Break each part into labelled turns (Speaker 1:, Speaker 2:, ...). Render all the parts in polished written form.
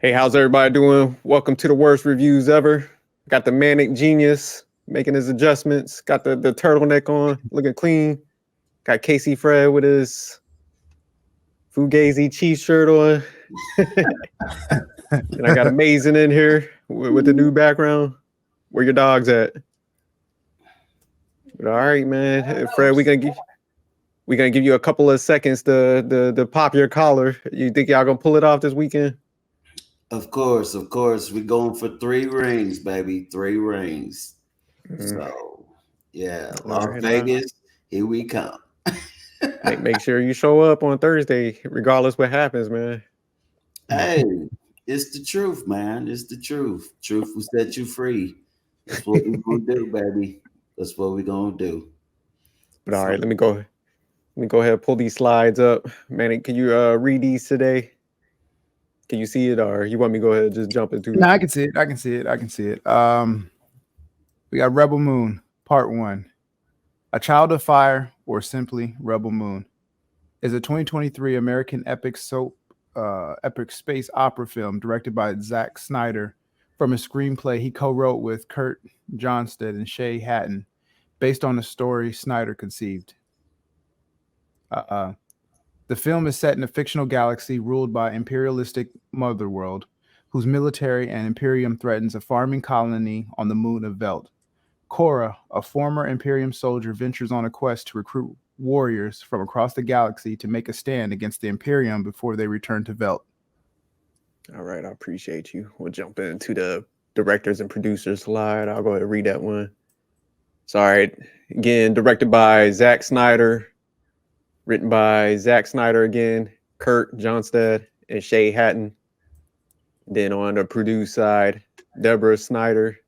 Speaker 1: Hey, how's everybody doing? Welcome to the worst reviews ever. Got the manic genius making his adjustments. Got the turtleneck on, looking clean. Got Casey Fred with his Fugazi Chiefs shirt on. And I got Amazing in here with the new background. Where your dogs at? But all right, man. Hey, Fred, we gonna give you a couple of seconds to pop your collar. You think y'all gonna pull it off this weekend?
Speaker 2: Of course. We're going for 3 rings, baby. 3 rings. So, yeah,
Speaker 1: All
Speaker 2: Las
Speaker 1: right,
Speaker 2: Vegas, here we come.
Speaker 1: make sure you show up on Thursday, regardless what happens, man.
Speaker 2: Hey, it's the truth, man. It's the truth. Truth will set you free. That's what we're going to do, baby. That's what we're going to do.
Speaker 1: But all
Speaker 2: So,
Speaker 1: right, let me go ahead and pull these slides up. Manny, can you read these today? Can you see it, or you want me to go ahead and just jump into
Speaker 3: No,
Speaker 1: it?
Speaker 3: I can see it. I can see it. I can see it. We got Rebel Moon, Part 1. A Child of Fire, or simply Rebel Moon, is a 2023 American epic space opera film directed by Zack Snyder from a screenplay he co-wrote with Kurt Johnstad and Shay Hatton, based on a story Snyder conceived. The film is set in a fictional galaxy ruled by imperialistic Motherworld, whose military and Imperium threatens a farming colony on the moon of Velt. Cora, a former Imperium soldier, ventures on a quest to recruit warriors from across the galaxy to make a stand against the Imperium before they return to Velt.
Speaker 1: All right, I appreciate you. We'll jump into the directors and producers slide. I'll go ahead and read that one. So, all right, again, directed by Zack Snyder, written by Zack Snyder again, Kurt Johnstad, and Shay Hatton. Then on the produce side, Deborah Snyder,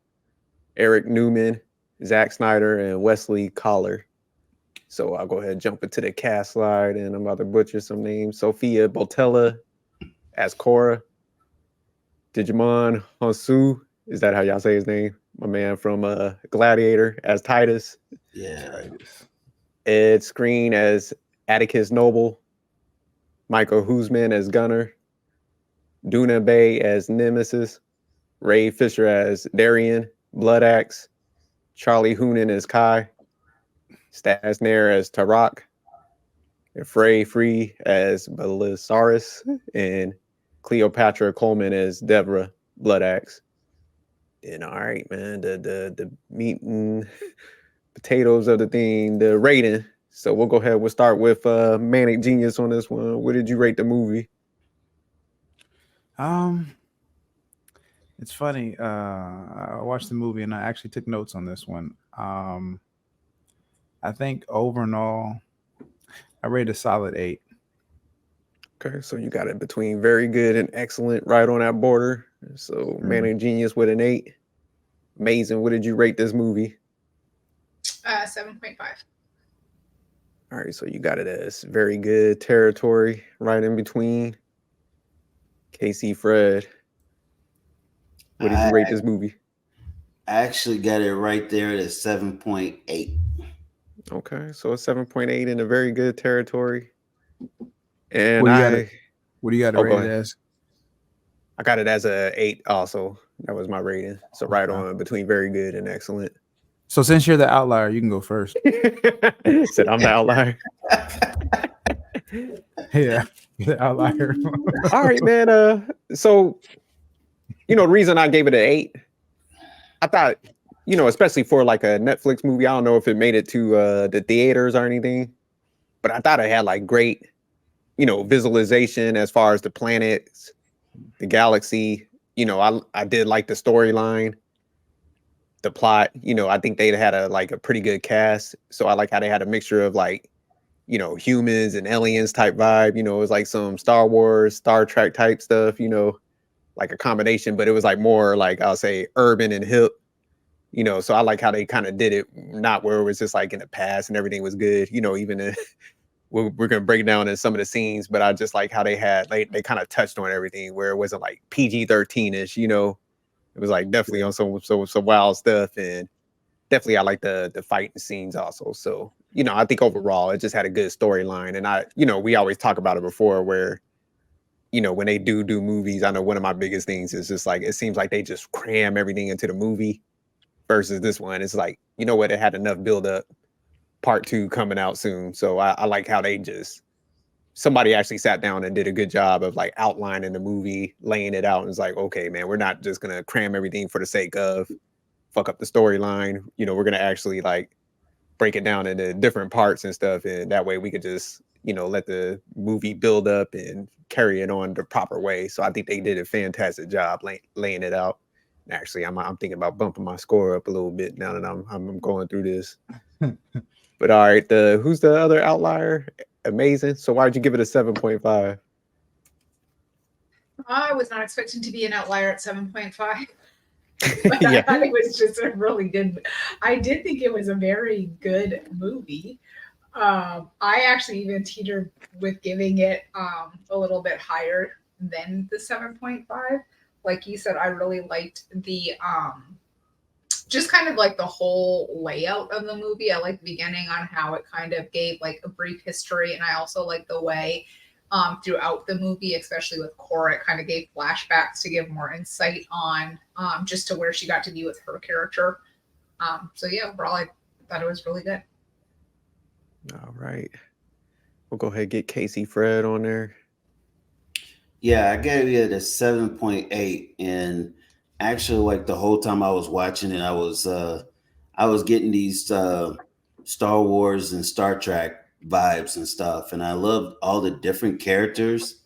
Speaker 1: Eric Newman, Zack Snyder, and Wesley Collar. So I'll go ahead and jump into the cast slide, and I'm about to butcher some names. Sophia Botella as Cora. Digimon Honsu, is that how y'all say his name? My man from Gladiator as Titus.
Speaker 2: yeah.
Speaker 1: Ed Screen as Atticus Noble. Michael Husman as Gunner. Duna Bay as Nemesis. Ray Fisher as Darian, Blood Axe. Charlie Hunnam as Kai. Stas Nair as Tarak. And Frey Free as Belisarius. And Cleopatra Coleman as Deborah, Blood Axe. And all right, man, the meat and potatoes of the thing, the rating. So we'll go ahead. We'll start with Manic Genius on this one. What did you rate the movie?
Speaker 3: It's funny. I watched the movie and I actually took notes on this one. I think overall, I rate a solid 8.
Speaker 1: Okay, so you got it between very good and excellent, right on that border. So Manic Genius with an 8. Amazing. What did you rate this movie?
Speaker 4: 7.5.
Speaker 1: All right, so you got it as very good territory, right in between. KC Fred, what did you rate this movie?
Speaker 2: I actually got it right there at 7.8.
Speaker 1: Okay, so a 7.8 in a very good territory. And
Speaker 3: what do you got it rated as?
Speaker 1: I got it as a 8 also. That was my rating. So right on between very good and excellent.
Speaker 3: So since you're the outlier, you can go first.
Speaker 1: Said I'm the outlier.
Speaker 3: Yeah, the outlier.
Speaker 1: All right, man. So the reason I gave it an 8, I thought, especially for like a Netflix movie, I don't know if it made it to the theaters or anything, but I thought it had like great, visualization as far as the planets, the galaxy. I did like the storyline, the plot. I think they had a pretty good cast. So I like how they had a mixture of like, humans and aliens type vibe. It was like some Star Wars, Star Trek type stuff, like a combination, but it was like more like, I'll say, urban and hip. So I like how they kind of did it, not where it was just like in the past and everything was good, even we're going to break down in some of the scenes, but I just like how they kind of touched on everything where it wasn't like PG-13-ish, it was like definitely on some wild stuff. And definitely I like the fighting scenes also. So, I think overall it just had a good storyline. And we always talk about it before where, when they do movies, I know one of my biggest things is just like it seems like they just cram everything into the movie versus this one. It's like, you know what, it had enough build up. Part 2 coming out soon. So I like how they just somebody actually sat down and did a good job of like outlining the movie, laying it out, and it's like, okay, man, we're not just gonna cram everything for the sake of fuck up the storyline. We're gonna actually like break it down into different parts and stuff, and that way we could just let the movie build up and carry it on the proper way. So I think they did a fantastic job laying it out. And actually, I'm thinking about bumping my score up a little bit now that I'm going through this. But all right, who's the other outlier? Amazing. So why'd you give it a 7.5?
Speaker 4: I was not expecting to be an outlier at 7.5. But
Speaker 1: Yeah.
Speaker 4: I thought it was just a really good. I did think it was a very good movie. I actually even teetered with giving it a little bit higher than the 7.5. Like you said, I really liked the just kind of like the whole layout of the movie. I like the beginning on how it kind of gave like a brief history, and I also like the way throughout the movie, especially with Cora, it kind of gave flashbacks to give more insight on just to where she got to be with her character. So yeah, overall, I thought it was really good.
Speaker 1: All right. We'll go ahead and get Casey Fred on there.
Speaker 2: Yeah, I gave it a 7.8, and actually, like the whole time I was watching it, I was getting these Star Wars and Star Trek vibes and stuff, and I loved all the different characters,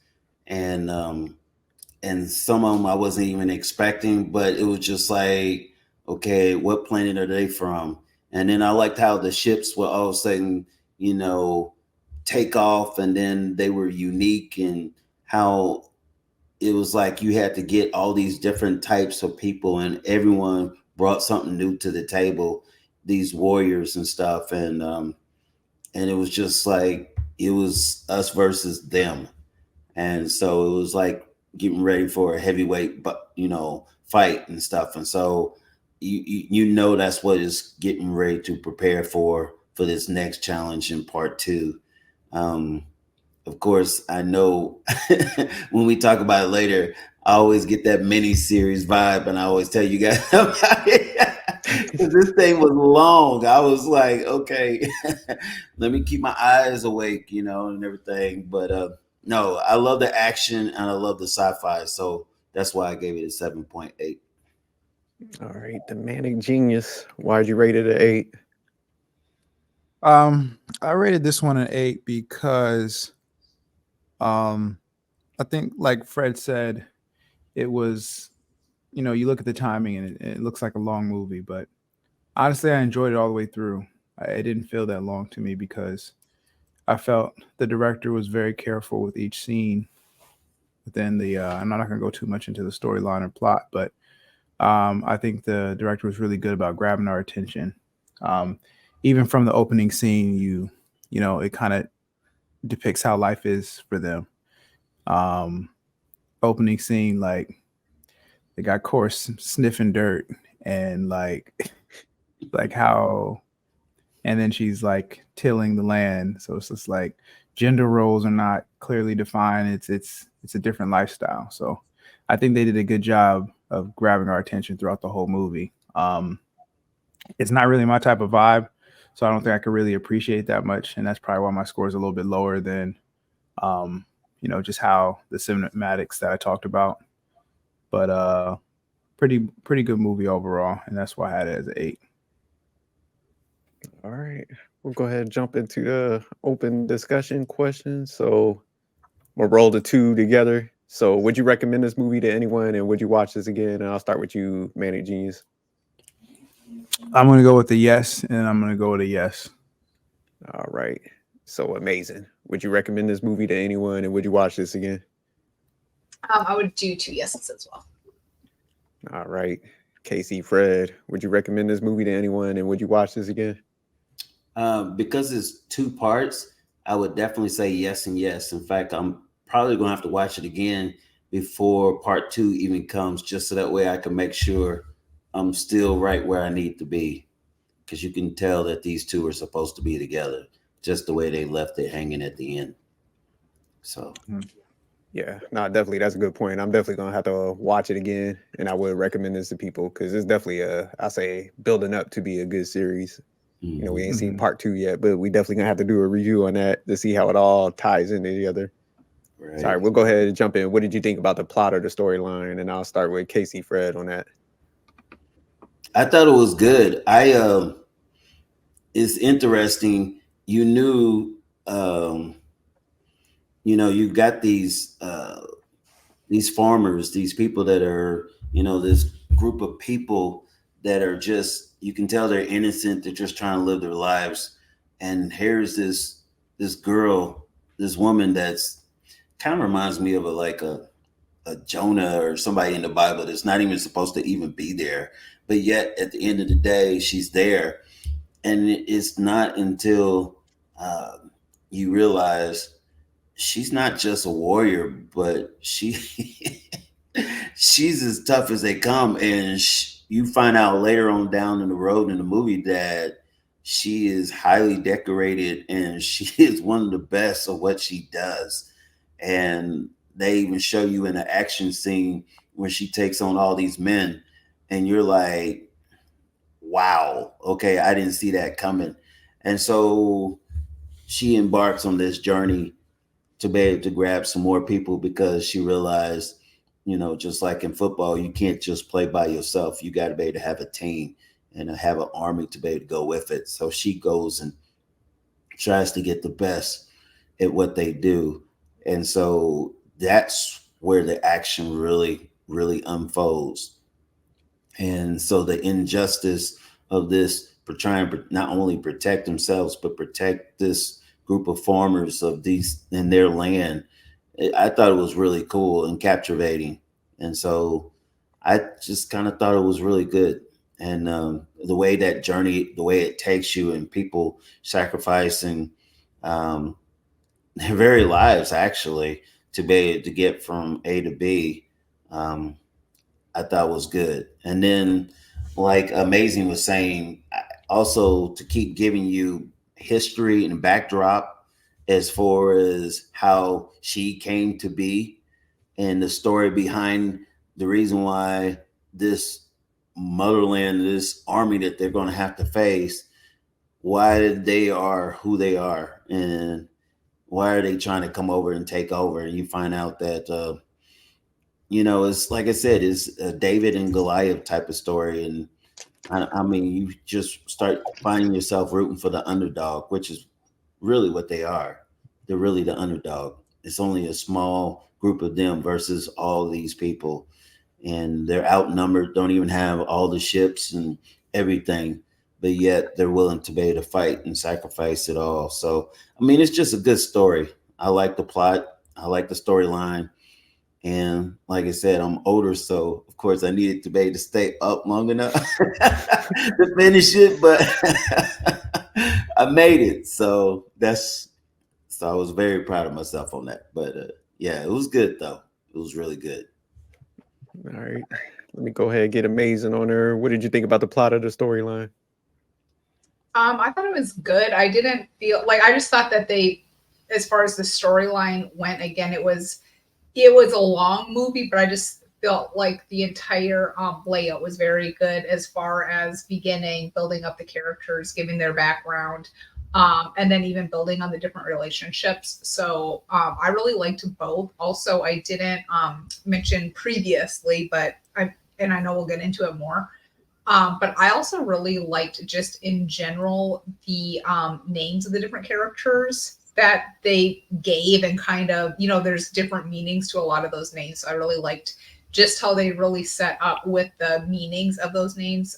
Speaker 2: and some of them I wasn't even expecting, but it was just like, okay, what planet are they from? And then I liked how the ships were all of a sudden, take off, and then they were unique, and how it was like you had to get all these different types of people, and everyone brought something new to the table, these warriors and stuff. And it was just like it was us versus them. And so it was like getting ready for a heavyweight fight and stuff. And so that's what is getting ready to prepare for this next challenge in part 2. Of course, I know when we talk about it later, I always get that mini series vibe, and I always tell you guys about it. Because this thing was long. I was like, okay, let me keep my eyes awake, and everything. But no, I love the action and I love the sci-fi, so that's why I gave it a 7.8.
Speaker 1: All right, the Manic Genius. Why'd you rate it an 8?
Speaker 3: I rated this one an 8 because I think, like Fred said, it was, you look at the timing and it looks like a long movie, but honestly, I enjoyed it all the way through. It didn't feel that long to me because I felt the director was very careful with each scene within the, I'm not going to go too much into the storyline or plot, but I think the director was really good about grabbing our attention. Even from the opening scene, it kind of depicts how life is for them. Opening scene, like they got course sniffing dirt and like how, and then she's like tilling the land. So it's just like gender roles are not clearly defined. It's a different lifestyle. So I think they did a good job of grabbing our attention throughout the whole movie. It's not really my type of vibe, so I don't think I could really appreciate that much, and that's probably why my score is a little bit lower than just how the cinematics that I talked about. But pretty good movie overall, and that's why I had it as an 8.
Speaker 1: All right, we'll go ahead and jump into the open discussion questions. So we'll roll the 2 together. So would you recommend this movie to anyone, and would you watch this again? And I'll start with you, Manic Genius.
Speaker 3: I'm going to go with a yes, and I'm going to go with a yes.
Speaker 1: All right. So Amazing. Would you recommend this movie to anyone, and would you watch this again?
Speaker 4: I would do 2 yeses as well.
Speaker 1: All right. Casey Fred, would you recommend this movie to anyone, and would you watch this again?
Speaker 2: Because it's 2 parts, I would definitely say yes and yes. In fact, I'm probably going to have to watch it again before part 2 even comes, just so that way I can make sure I'm still right where I need to be. Because you can tell that these 2 are supposed to be together, just the way they left it hanging at the end. So,
Speaker 1: Yeah, no, definitely. That's a good point. I'm definitely gonna have to watch it again, and I would recommend this to people because it's definitely I say building up to be a good series. You know, we ain't seen
Speaker 3: Mhm.
Speaker 1: part 2 yet, but we definitely gonna have to do a review on that to see how it all ties into together. Sorry,
Speaker 2: Right.
Speaker 1: we'll go ahead and jump in. What did you think about the plot or the storyline? And I'll start with Casey Fred on that.
Speaker 2: I thought it was good. It's interesting. You knew, um, you've got these farmers, these people that are, this group of people that are just, you can tell they're innocent. They're just trying to live their lives. And here's this girl, this woman that's kind of reminds me of a Jonah or somebody in the Bible that's not even supposed to even be there. But yet at the end of the day, she's there. And it's not until uh, you realize she's not just a warrior, but she's as tough as they come. And you find out later on down in the road in the movie that she is highly decorated and she is one of the best of what she does. And they even show you in an action scene when she takes on all these men, and you're like, wow, okay, I didn't see that coming. And so she embarks on this journey to be able to grab some more people because she realized, just like in football, you can't just play by yourself. You got to be able to have a team and have an army to be able to go with it. So she goes and tries to get the best at what they do. And so that's where the action really, really unfolds. And so the injustice of this for trying to not only protect themselves, but protect this group of farmers of these in their land, I thought it was really cool and captivating. And so I just kind of thought it was really good. And the way that journey, the way it takes you, and people sacrificing um, their very lives actually to be able to get from A to B. I thought was good. And then, like Amazing was saying, also to keep giving you history and backdrop as far as how she came to be and the story behind the reason why this motherland, this army that they're going to have to face, why they are who they are, and why are they trying to come over and take over. And you find out that it's like I said, it's a David and Goliath type of story. And I mean, you just start finding yourself rooting for the underdog, which is really what they are. They're really the underdog. It's only a small group of them versus all these people. And they're outnumbered, don't even have all the ships and everything, but yet they're willing to be able to fight and sacrifice it all. So, I mean, it's just a good story. I like the plot, I like the storyline. And like I said, I'm older, so of course I needed to be able to stay up long enough to finish it, but I made it. So I was very proud of myself on that. But yeah, it was good though. It was really good.
Speaker 1: All right. Let me go ahead and get Amazing on her. What did you think about the plot of the storyline?
Speaker 4: I thought it was good. I didn't feel like I just thought that they, as far as the storyline went, again, it was a long movie, but I just felt like the entire layout was very good as far as beginning, building up the characters, giving their background, and then even building on the different relationships. So I really liked both. Also, I didn't mention previously, but I know we'll get into it more. But I also really liked just in general the names of the different characters that they gave, and kind of, there's different meanings to a lot of those names. So I really liked just how they really set up with the meanings of those names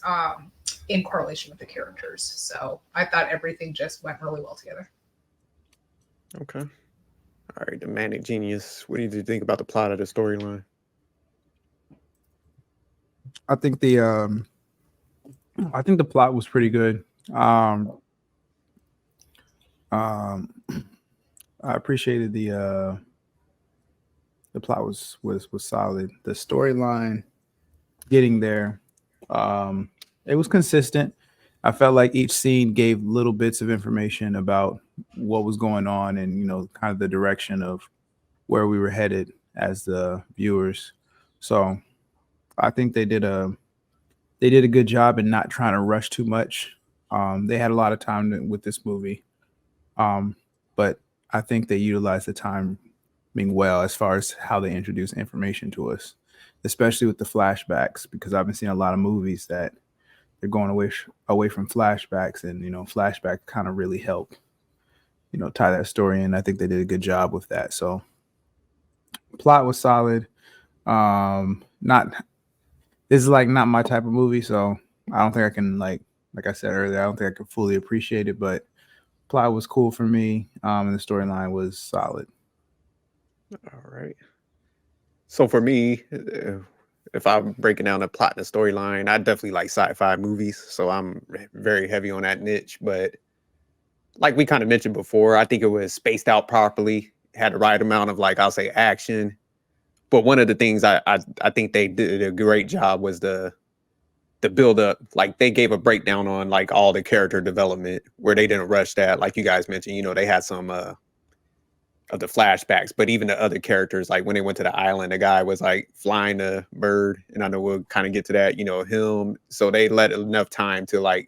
Speaker 4: in correlation with the characters. So I thought everything just went really well together.
Speaker 1: Okay. All right. The Manic Genius. What did you think about the plot of the storyline?
Speaker 3: I think the plot was pretty good. I appreciated the plot was solid. The storyline getting there, it was consistent. I felt like each scene gave little bits of information about what was going on and kind of the direction of where we were headed. as the viewers. So I think they did a good job in not trying to rush too much. They had a lot of time with this movie, but I think they utilized the time well as far as how they introduce information to us, especially with the flashbacks. Because I've been seeing a lot of movies that they're going away from flashbacks, and flashbacks kind of really help tie that story in. I think they did a good job with that. So plot was solid. Not This is like not my type of movie, so I don't think I can like I said earlier, I don't think I could fully appreciate it, but plot was cool for me, and the storyline was solid.
Speaker 1: All right. So for me, if I'm breaking down the plot and the storyline, I definitely like sci-fi movies, so I'm very heavy on that niche. But like we kind of mentioned before, I think it was spaced out properly, had the right amount of I'll say action. But one of the things I think they did a great job was the build up. Like they gave a breakdown on all the character development where they didn't rush that. Like you guys mentioned, they had some of the flashbacks, but even the other characters, like when they went to the island, the guy was flying the bird, and I know we'll kind of get to that, him. So they let enough time to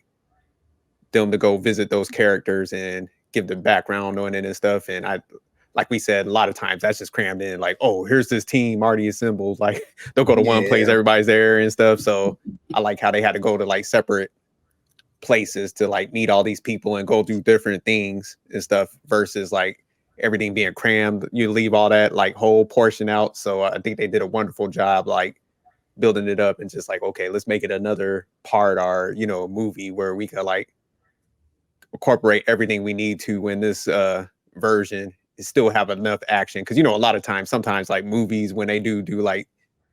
Speaker 1: them to go visit those characters and give the background on it and stuff. And like we said, a lot of times that's just crammed in. Oh, here's this team already assembled. They'll go to one place, everybody's there and stuff. So I like how they had to go to separate places to meet all these people and go through different things and stuff versus everything being crammed. You leave all that whole portion out. So I think they did a wonderful job building it up and just okay, let's make it another part our movie where we could incorporate everything we need to in this version and still have enough action. Because a lot of times, sometimes movies, when they do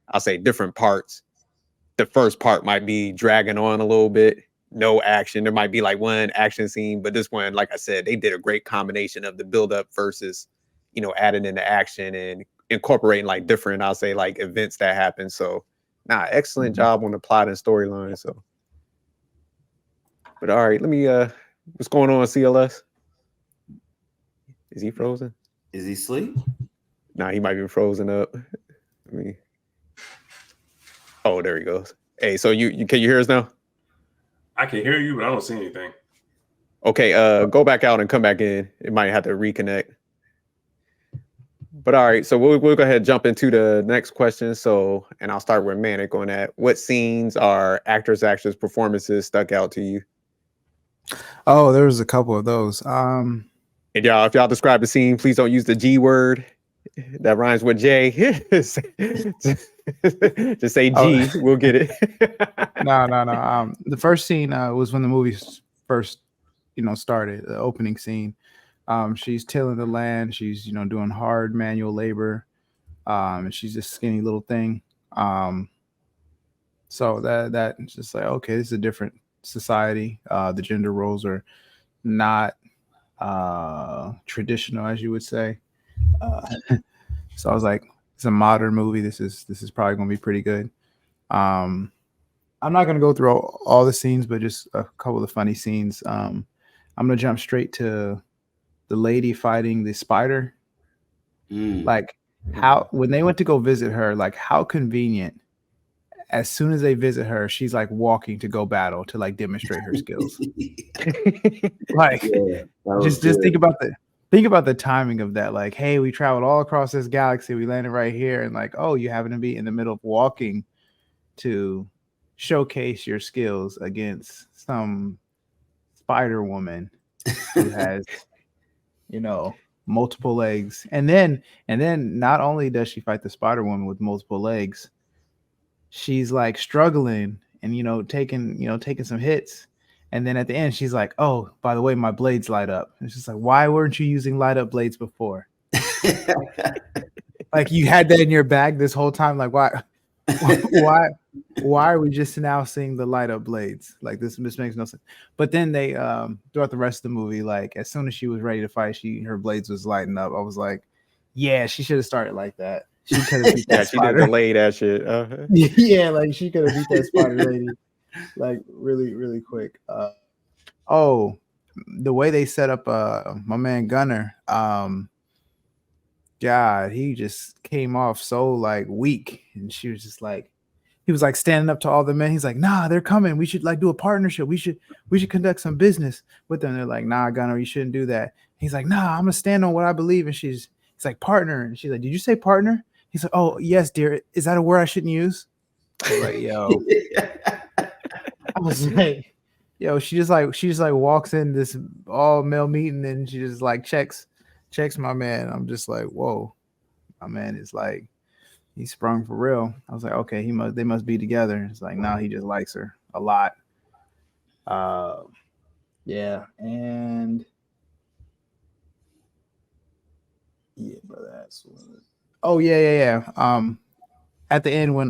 Speaker 1: I'll say different parts, the first part might be dragging on a little bit, no action. There might be one action scene, but this one, like I said, they did a great combination of the build up versus adding in the action and incorporating different, I'll say events that happen. So excellent job on the plot and storyline. So but all right, let me what's going on, CLS? Is he frozen?
Speaker 2: Is he asleep?
Speaker 1: He might be frozen up. Oh, there he goes. Hey, so you can you hear us now?
Speaker 5: I can hear you, but I don't see anything.
Speaker 1: Okay, go back out and come back in. It might have to reconnect. But all right, so we'll go ahead and jump into the next question. So, and I'll start with Manic on that. What scenes or actors' performances stuck out to you?
Speaker 3: Oh, there was a couple of those.
Speaker 1: And y'all, if y'all describe the scene, please don't use the G word that rhymes with J. Just say G, we'll get it.
Speaker 3: No. The first scene was when the movie first, started. The opening scene. She's tilling the land. She's doing hard manual labor. And she's this skinny little thing. So that it's just okay, this is a different society. The gender roles are not traditional, as you would say. So I was like, it's a modern movie. This is probably going to be pretty good. I'm not going to go through all the scenes, but just a couple of funny scenes. I'm going to jump straight to the lady fighting the spider. How when they went to go visit her, how convenient. As soon as they visit her, she's walking to go battle to demonstrate her skills. Just think about the timing of that. Hey, we traveled all across this galaxy, we landed right here, and oh, you happen to be in the middle of walking to showcase your skills against some Spider Woman who has multiple legs. And then not only does she fight the Spider Woman with multiple legs, she's struggling and taking some hits, and then at the end she's like, oh, by the way, my blades light up. And it's just why weren't you using light up blades before? You had that in your bag this whole time. Why are we just now seeing the light up blades? This makes no sense. But then they throughout the rest of the movie, as soon as she was ready to fight, her blades was lighting up. I was like, yeah, she should have started like that. She could have beat that
Speaker 1: she did delay that shit.
Speaker 3: Yeah, she could have beat that spider lady really, really quick. The way they set up my man Gunner, God, he just came off so like weak, and she was just like, he was like standing up to all the men. He's like, nah, they're coming. We should like do a partnership. We should conduct some business with them. They're like, nah, Gunnar, you shouldn't do that. He's like, nah, I'm gonna stand on what I believe. And he's like, partner. And she's like, did you say partner? He's like, oh yes, dear. Is that a word I shouldn't use? I was like, yo. I was like, yo, she just like walks in this all male meeting and she just like checks my man. I'm just like, whoa, my man is like, he sprung for real. I was like, okay, they must be together. It's like, no, he just likes her a lot. Yeah, and yeah, brother. That's oh yeah. At the end when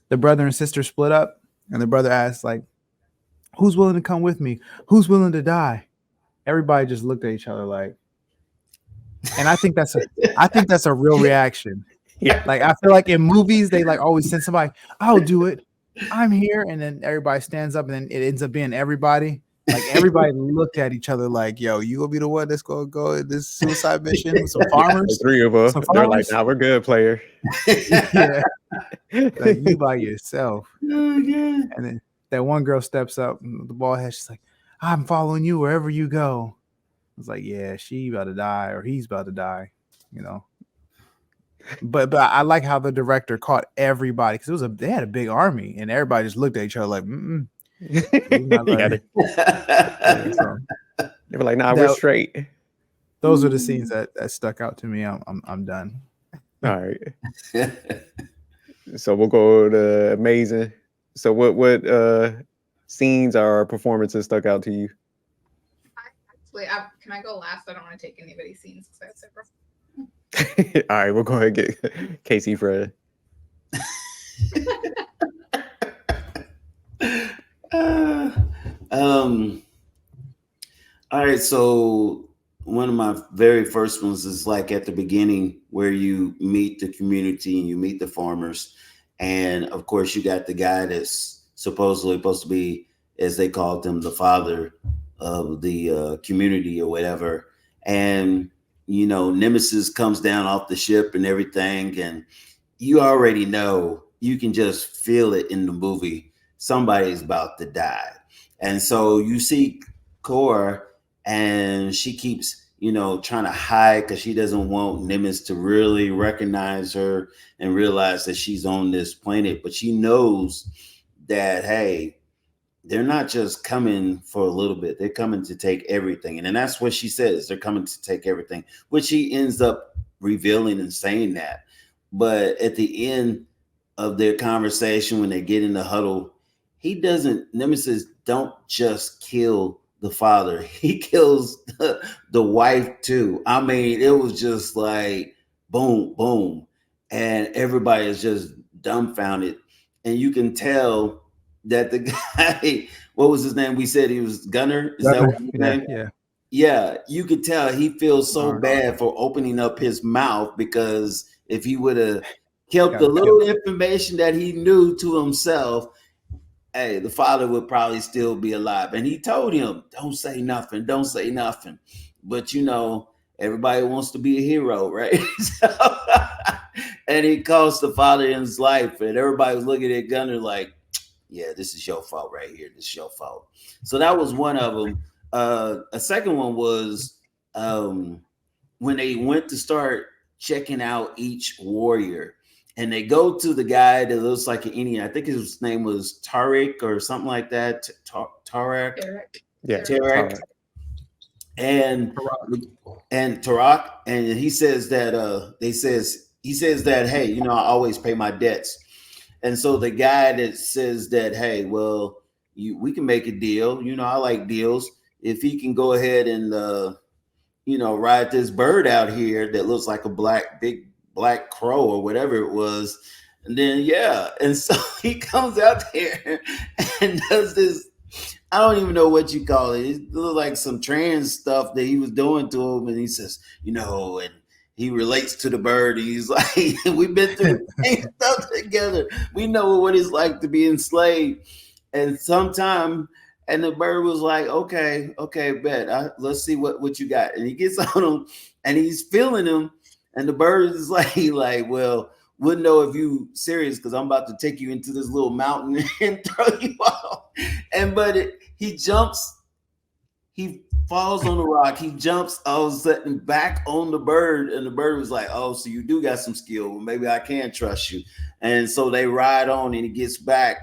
Speaker 3: the brother and sister split up, and the brother asked like, who's willing to come with me? Who's willing to die? Everybody just looked at each other like, and I think that's a real reaction.
Speaker 1: Yeah.
Speaker 3: Like I feel like in movies they like always send somebody, I'll do it. I'm here, and then everybody stands up, and then it ends up being everybody. Like everybody looked at each other like, yo, you gonna be the one that's gonna go in this suicide mission with some farmers?
Speaker 1: The three of us. They're like, nah, we're good, player.
Speaker 3: Yeah. Like you by yourself.
Speaker 2: Oh, yeah.
Speaker 3: And then that one girl steps up, and the bald head, she's like, I'm following you wherever you go. I was like, yeah, she about to die or he's about to die, you know. But I like how the director caught everybody because they had a big army and everybody just looked at each other like,
Speaker 1: Yeah,
Speaker 3: so
Speaker 1: they were like, nah, we're straight.
Speaker 3: Those are the scenes that stuck out to me. I'm done.
Speaker 1: All right. So we'll go to amazing. So what scenes or performances stuck out to you?
Speaker 4: Can I go last? I don't want to take anybody's scenes because I have several.
Speaker 1: All right, we'll go ahead and get Casey Fred.
Speaker 2: All right, so one of my very first ones is like at the beginning where you meet the community and you meet the farmers, and of course you got the guy that's supposedly supposed to be, as they called him, the father of the community or whatever. And you know, Nemesis comes down off the ship and everything, and you already know, you can just feel it in the movie, somebody's about to die. And so you see Cora, and she keeps, you know, trying to hide because she doesn't want Nemesis to really recognize her and realize that she's on this planet. But she knows that, hey, they're not just coming for a little bit. They're coming to take everything. And then that's what she says. They're coming to take everything, which she ends up revealing and saying that. But at the end of their conversation, when they get in the huddle, Nemesis don't just kill the father. He kills the wife too. I mean, it was just like boom, boom. And everybody is just dumbfounded. And you can tell that the guy, what was his name? We said he was Gunnar. Is that what his name?
Speaker 3: Yeah.
Speaker 2: Yeah, you could tell he feels so bad for opening up his mouth, because if he would have kept the little information that he knew to himself, hey, the father would probably still be alive. And he told him, don't say nothing, don't say nothing. But you know, everybody wants to be a hero, right? And he cost the father his life, and everybody was looking at Gunnar like, yeah, this is your fault right here. This is your fault. So that was one of them. A second one was when they went to start checking out each warrior, and they go to the guy that looks like an Indian. I think his name was Tariq or something like that. Tariq.
Speaker 1: Yeah,
Speaker 2: Tariq. And Tariq. And he says that he says that, hey, you know, I always pay my debts. And so the guy that says that, hey, well, we can make a deal. You know, I like deals. If he can go ahead and, you know, ride this bird out here that looks like a big black crow or whatever it was. And then, yeah. And so he comes out there and does this, I don't even know what you call it. It looks like some trans stuff that he was doing to him. And he says, you know, and he relates to the bird. And he's like, we've been through the same stuff together. We know what it's like to be enslaved. And sometime, And the bird was like, okay, bet. Let's see what you got. And he gets on him and he's feeling him. And the bird is like, well, wouldn't know if you serious because I'm about to take you into this little mountain and throw you off. He jumps, he falls on the rock, he jumps all of a sudden back on the bird, and the bird was like, oh, so you do got some skill. Well, maybe I can trust you. And so they ride on and he gets back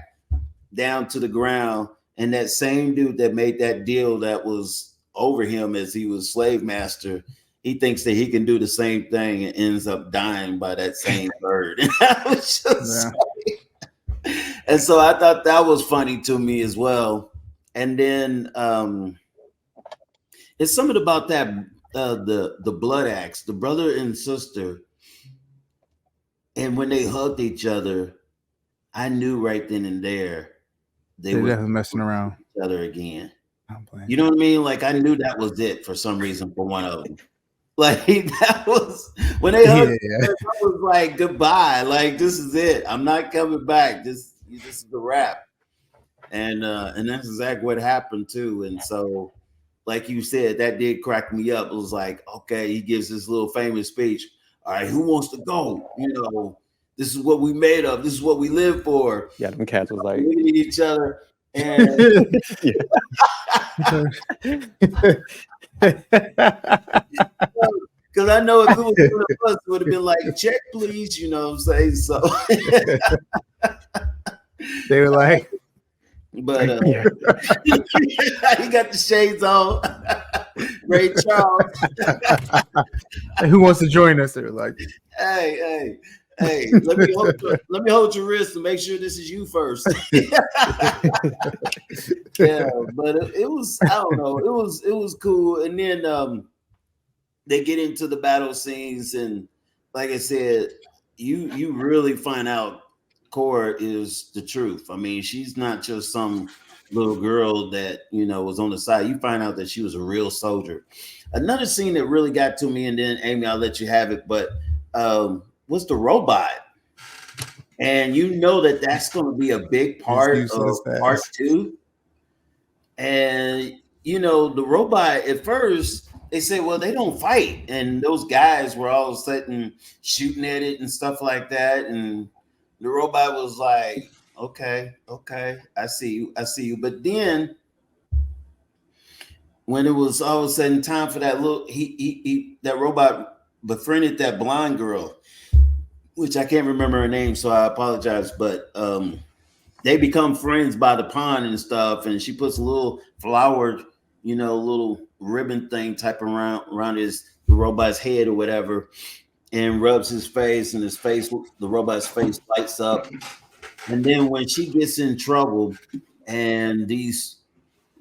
Speaker 2: down to the ground. And that same dude that made that deal that was over him as he was slave master, he thinks that he can do the same thing and ends up dying by that same bird. And that was just and so I thought that was funny to me as well. And then it's something about that the blood axe, the brother and sister, and when they hugged each other, I knew right then and there they were
Speaker 3: definitely messing around
Speaker 2: each other again. You know what I mean? Like I knew that was it for some reason for one of them. Like that was when they hugged each other, I was like goodbye. Like this is it. I'm not coming back. This is the wrap. And that's exactly what happened too. And so, like you said, that did crack me up. It was like, okay, he gives this little famous speech. All right, who wants to go? You know, this is what we made of. This is what we live for.
Speaker 1: Yeah, them cats was like
Speaker 2: looking at each other. And because I know if it was one of us, it would have been like, check, please. You know what I'm saying? So
Speaker 3: they were like,
Speaker 2: but he got the shades on. Ray Charles.
Speaker 3: Who wants to join us? They were like,
Speaker 2: hey, let me hold your wrist and make sure this is you first. Yeah, but it was, I don't know, it was cool. And then they get into the battle scenes, and like I said, you really find out Cora is the truth. I mean, she's not just some little girl that, you know, was on the side. You find out that she was a real soldier. Another scene that really got to me, and then Amy, I'll let you have it, but was the robot. And you know that's going to be a big part of part 2. And, you know, the robot, at first, they said, well, they don't fight. And those guys were all of a sudden shooting at it and stuff like that. And the robot was like, okay, I see you. But then when it was all of a sudden time for that little, that robot befriended that blonde girl, which I can't remember her name, so I apologize. But they become friends by the pond and stuff. And she puts a little flowered, you know, little ribbon thing type around the robot's head or whatever, and rubs his face, and the robot's face lights up. And then when she gets in trouble, and these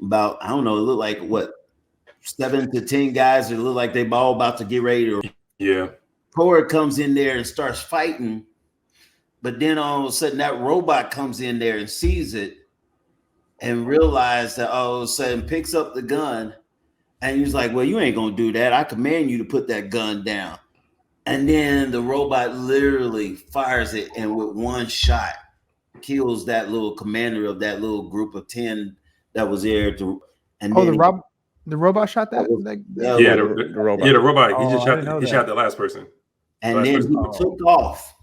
Speaker 2: about, I don't know, it look like what, 7 to 10 guys that look like they all about to get ready to.
Speaker 5: Yeah.
Speaker 2: Cora comes in there and starts fighting, but then all of a sudden that robot comes in there and sees it and realizes that all of a sudden picks up the gun, and he's like, well, you ain't gonna do that. I command you to put that gun down. And then the robot literally fires it, and with one shot kills that little commander of that little group of 10 that was there. And
Speaker 3: the robot shot that?
Speaker 5: The robot. Yeah, the robot. He shot the last person.
Speaker 2: And then he took off.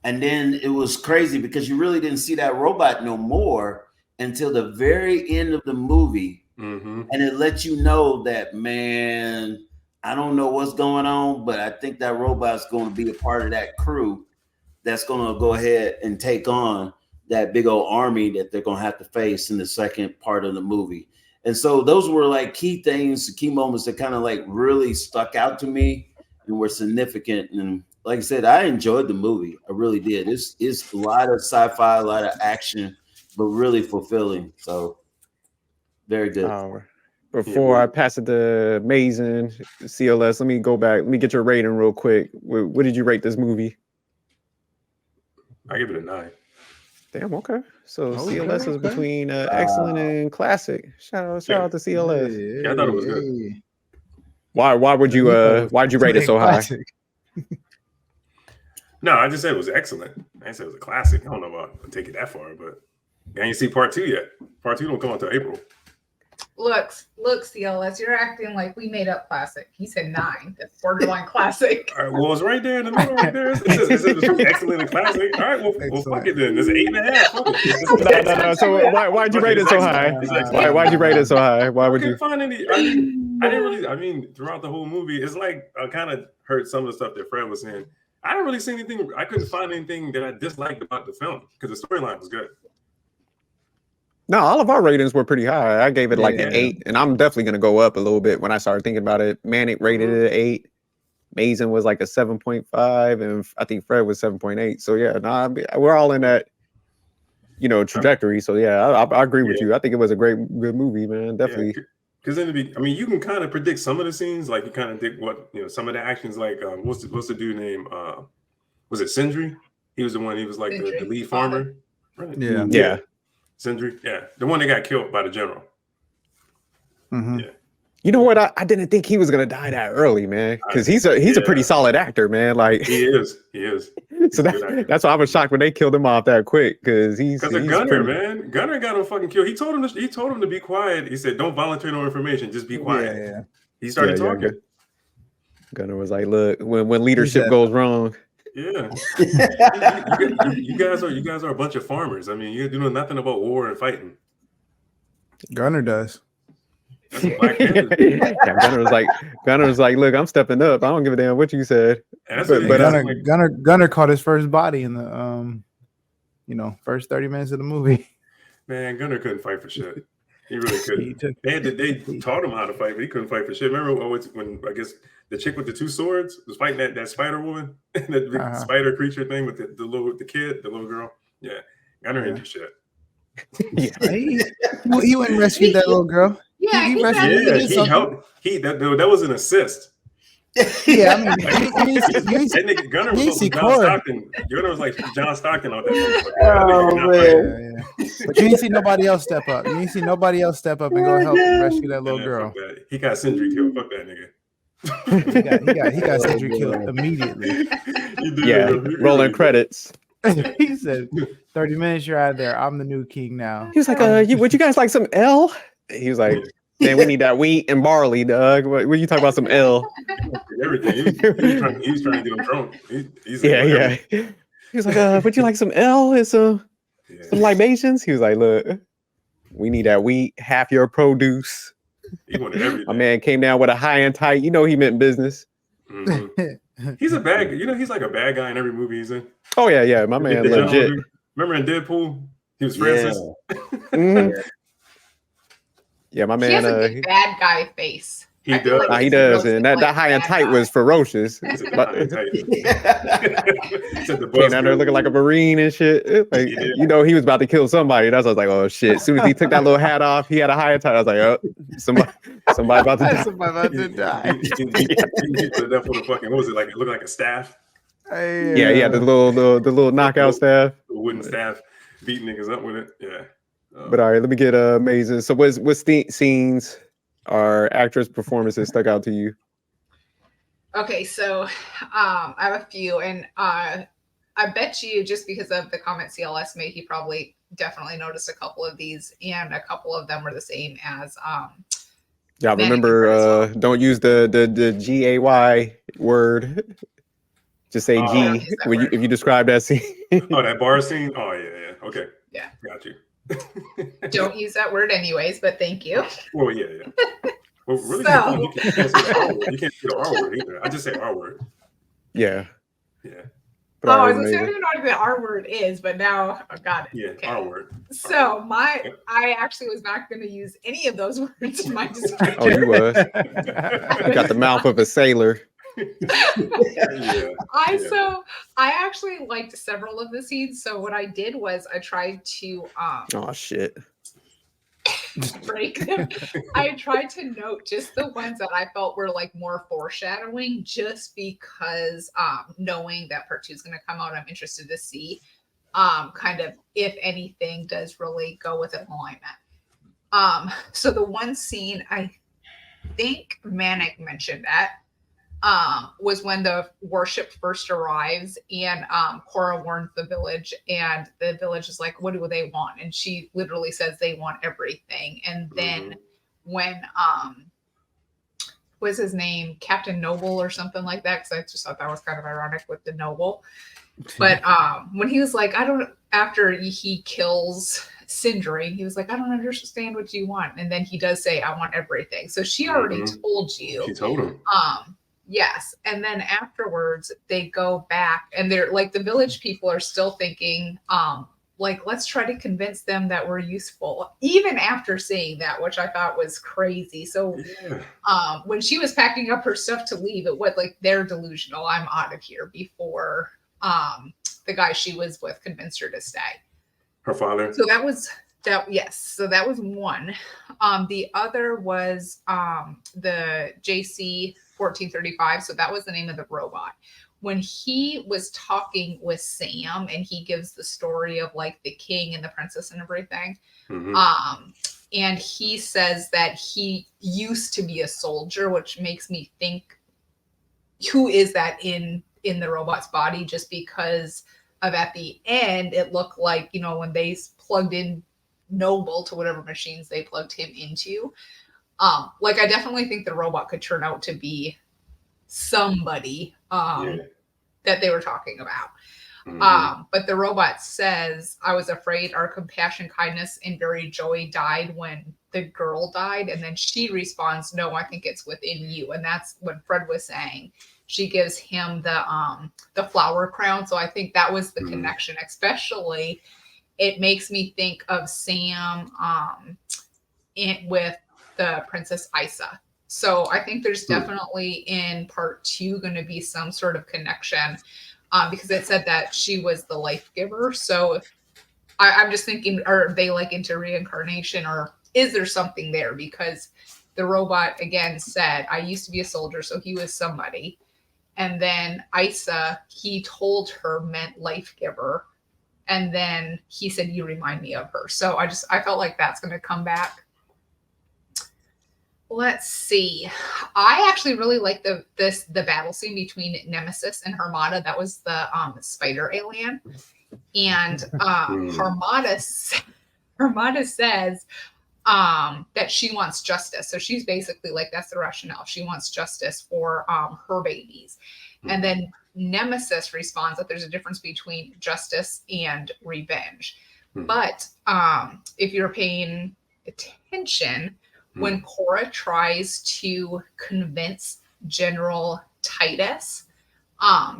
Speaker 2: And then it was crazy because you really didn't see that robot no more until the very end of the movie. Mm-hmm. And it lets you know that, man, I don't know what's going on, but I think that robot's going to be a part of that crew that's going to go ahead and take on that big old army that they're going to have to face in the second part of the movie. And so those were like key things, key moments that kind of like really stuck out to me and were significant. And like I said, I enjoyed the movie. I really did. It's a lot of sci-fi, a lot of action, but really fulfilling. So very good.
Speaker 1: Before I pass it to Mason, CLS, let me go back. Let me get your rating real quick. What did you rate this movie?
Speaker 5: I give it a 9.
Speaker 1: Damn, okay. So CLS is between excellent and classic. Shout out to CLS.
Speaker 5: Yeah, I thought it was good.
Speaker 1: Why'd you rate it so high?
Speaker 5: No, I just said it was excellent. I didn't say it was a classic. I don't know about I'll take it that far, but I ain't see part 2 yet. Part 2 don't come until April.
Speaker 4: Look, CLS, you're acting like we made up classic. He said 9. That's borderline classic.
Speaker 5: All right, well, it's right there in the middle, right there. It says between excellent and classic. All right, well, fuck it then. It's 8.5. Fuck it.
Speaker 1: No. So why'd you rate it so high? Why'd you rate it so high? Why would you?
Speaker 5: I couldn't find any. I didn't really. I mean, throughout the whole movie, it's like I kind of heard some of the stuff that Fred was saying. I didn't really see anything. I couldn't find anything that I disliked about the film because the storyline was good.
Speaker 1: No, all of our ratings were pretty high. I gave it like an 8, and I'm definitely gonna go up a little bit when I started thinking about it. Manic rated it an 8. Mason was like a 7.5, and I think Fred was 7.8. So yeah, we're all in that, trajectory. So yeah, I agree with you. I think it was a good movie, man. Definitely.
Speaker 5: Because you can kind of predict some of the scenes, like you kind of think what some of the actions, like what's the dude name? Was it Sindri? He was the one. He was like the lead farmer, right?
Speaker 1: Yeah.
Speaker 5: Sindri, the one that got killed by the general.
Speaker 3: Mm-hmm.
Speaker 5: Yeah.
Speaker 1: You know what? I didn't think he was gonna die that early, man. Because he's a pretty solid actor, man. Like
Speaker 5: he is.
Speaker 1: So that's why I was shocked when they killed him off that quick. Because
Speaker 5: Gunner, man. Gunner got him fucking killed. He told him to be quiet. He said, "Don't volunteer no information. Just be quiet." Yeah. He started talking.
Speaker 1: Gunner was like, "Look, when leadership goes wrong."
Speaker 5: Yeah, you guys are a bunch of farmers. I mean, you know nothing about war and fighting.
Speaker 3: Gunner does.
Speaker 1: Gunner was like, look, I'm stepping up. I don't give a damn what you said.
Speaker 3: Gunner caught his first body in the first 30 minutes of the movie.
Speaker 5: Man, Gunner couldn't fight for shit. He really couldn't. They taught him how to fight, but he couldn't fight for shit. Remember when I guess the chick with the 2 swords was fighting that spider woman, that big spider creature thing with the little girl. Yeah, Gunner didn't do shit.
Speaker 3: He went and rescued that little girl.
Speaker 4: Yeah,
Speaker 5: he helped. That was an assist.
Speaker 3: Yeah, I mean,
Speaker 5: Gunner was like John Stockton. Gunner was like John Stockton out there.
Speaker 3: Oh man! But you didn't see nobody else step up. You didn't see nobody else step up and go help rescue that little girl.
Speaker 5: He got Sindri killed. Fuck that nigga.
Speaker 3: he got Sindri killed immediately.
Speaker 1: Rolling credits.
Speaker 3: He said, 30 minutes, you're out of there. I'm the new king now.
Speaker 1: He was like, would you guys like some L? He was like, man, we need that wheat and barley, Doug. What you talking about some L?
Speaker 5: Everything. He was trying to get him drunk.
Speaker 1: He was like, would you like some L and some libations? He was like, look, we need that wheat, half your produce.
Speaker 5: He wanted everything.
Speaker 1: My man came down with a high and tight. He meant business.
Speaker 5: Mm-hmm. He's a bad guy. He's like a bad guy in every movie he's in.
Speaker 1: Oh yeah, my man legit.
Speaker 5: Remember in Deadpool, he was Francis.
Speaker 1: Mm-hmm. Yeah, my man.
Speaker 4: He has a good bad guy face.
Speaker 5: He does.
Speaker 1: He does, and that high and tight was ferocious. Came down there looking like a Marine and shit. Like, he was about to kill somebody. That's why I was like, oh shit. As soon as he took that little hat off, he had a high and tight. I was like, oh, somebody about to die.
Speaker 3: Somebody about to die.
Speaker 5: He put that for the fucking. What was it like? It looked like a staff.
Speaker 1: Yeah, the little knockout staff,
Speaker 5: the wooden staff, beating niggas up with it. Yeah.
Speaker 1: But all right, let me get amazing. So, what scenes or actress performances stuck out to you?
Speaker 4: Okay, so I have a few, and I bet you just because of the comment CLS made, he probably definitely noticed a couple of these, and a couple of them were the same as.
Speaker 1: Yeah, remember, don't use the GAY word. Just say G if you describe that scene.
Speaker 5: Oh, that bar scene? Oh, yeah. Okay.
Speaker 4: Yeah.
Speaker 5: Got you.
Speaker 4: Don't use that word anyways, but thank you.
Speaker 5: Well, yeah. Well, really, you can't say R word. You can't say the R word either. I just say R word.
Speaker 1: Yeah.
Speaker 4: But I was saying I don't even know what the R word is, but now I got it.
Speaker 5: Yeah, okay. R word.
Speaker 4: So I actually was not going to use any of those words in my description.
Speaker 1: Oh, you was. You got the mouth of a sailor.
Speaker 4: So I actually liked several of the scenes. So what I did was I tried to
Speaker 1: oh shit.
Speaker 4: break them. I tried to note just the ones that I felt were like more foreshadowing, just because knowing that part 2 is going to come out, I'm interested to see kind of if anything does really go with an alignment. So the one scene I think Manic mentioned that was when the warship first arrives, and Cora warns the village, and the village is like, what do they want? And she literally says they want everything. And then when was his name Captain Noble or something like that, because I just thought that was kind of ironic with the Noble. But when he was like, after he kills Sindri, he was like, I don't understand what you want. And then he does say, I want everything. So she already told you.
Speaker 5: She told him.
Speaker 4: Yes. And then afterwards they go back and they're like, the village people are still thinking, like, let's try to convince them that we're useful, even after saying that, which I thought was crazy. So when she was packing up her stuff to leave, it was like, they're delusional. I'm out of here, before the guy she was with convinced her to stay.
Speaker 5: Her father.
Speaker 4: So that was that. Yes. So that was one. The other was the JC 1435. So that was the name of the robot. When he was talking with Sam and he gives the story of like the king and the princess and everything. And he says that he used to be a soldier, which makes me think, who is that in the robot's body? Just because of at the end, it looked like, you know, when they plugged in Noble to whatever machines they plugged him into. Like, I definitely think the robot could turn out to be somebody that they were talking about. But the robot says, I was afraid our compassion, kindness, and very joy died when the girl died. And then she responds, no, I think it's within you. And that's what Fred was saying. She gives him the flower crown. So I think that was the connection. Especially, it makes me think of Sam with the Princess Isa. So I think there's definitely in part 2 going to be some sort of connection, because it said that she was the life giver. So I'm just thinking, are they like into reincarnation, or is there something there? Because the robot again said, I used to be a soldier, so he was somebody. And then Isa, he told her, meant life giver. And then he said, you remind me of her. So I felt like that's going to come back. Let's see. I actually really like the battle scene between Nemesis and Armada. That was the spider alien. And Armada says that she wants justice. So she's basically like, that's the rationale. She wants justice for her babies. And then Nemesis responds that there's a difference between justice and revenge. But if you're paying attention, when Cora tries to convince General Titus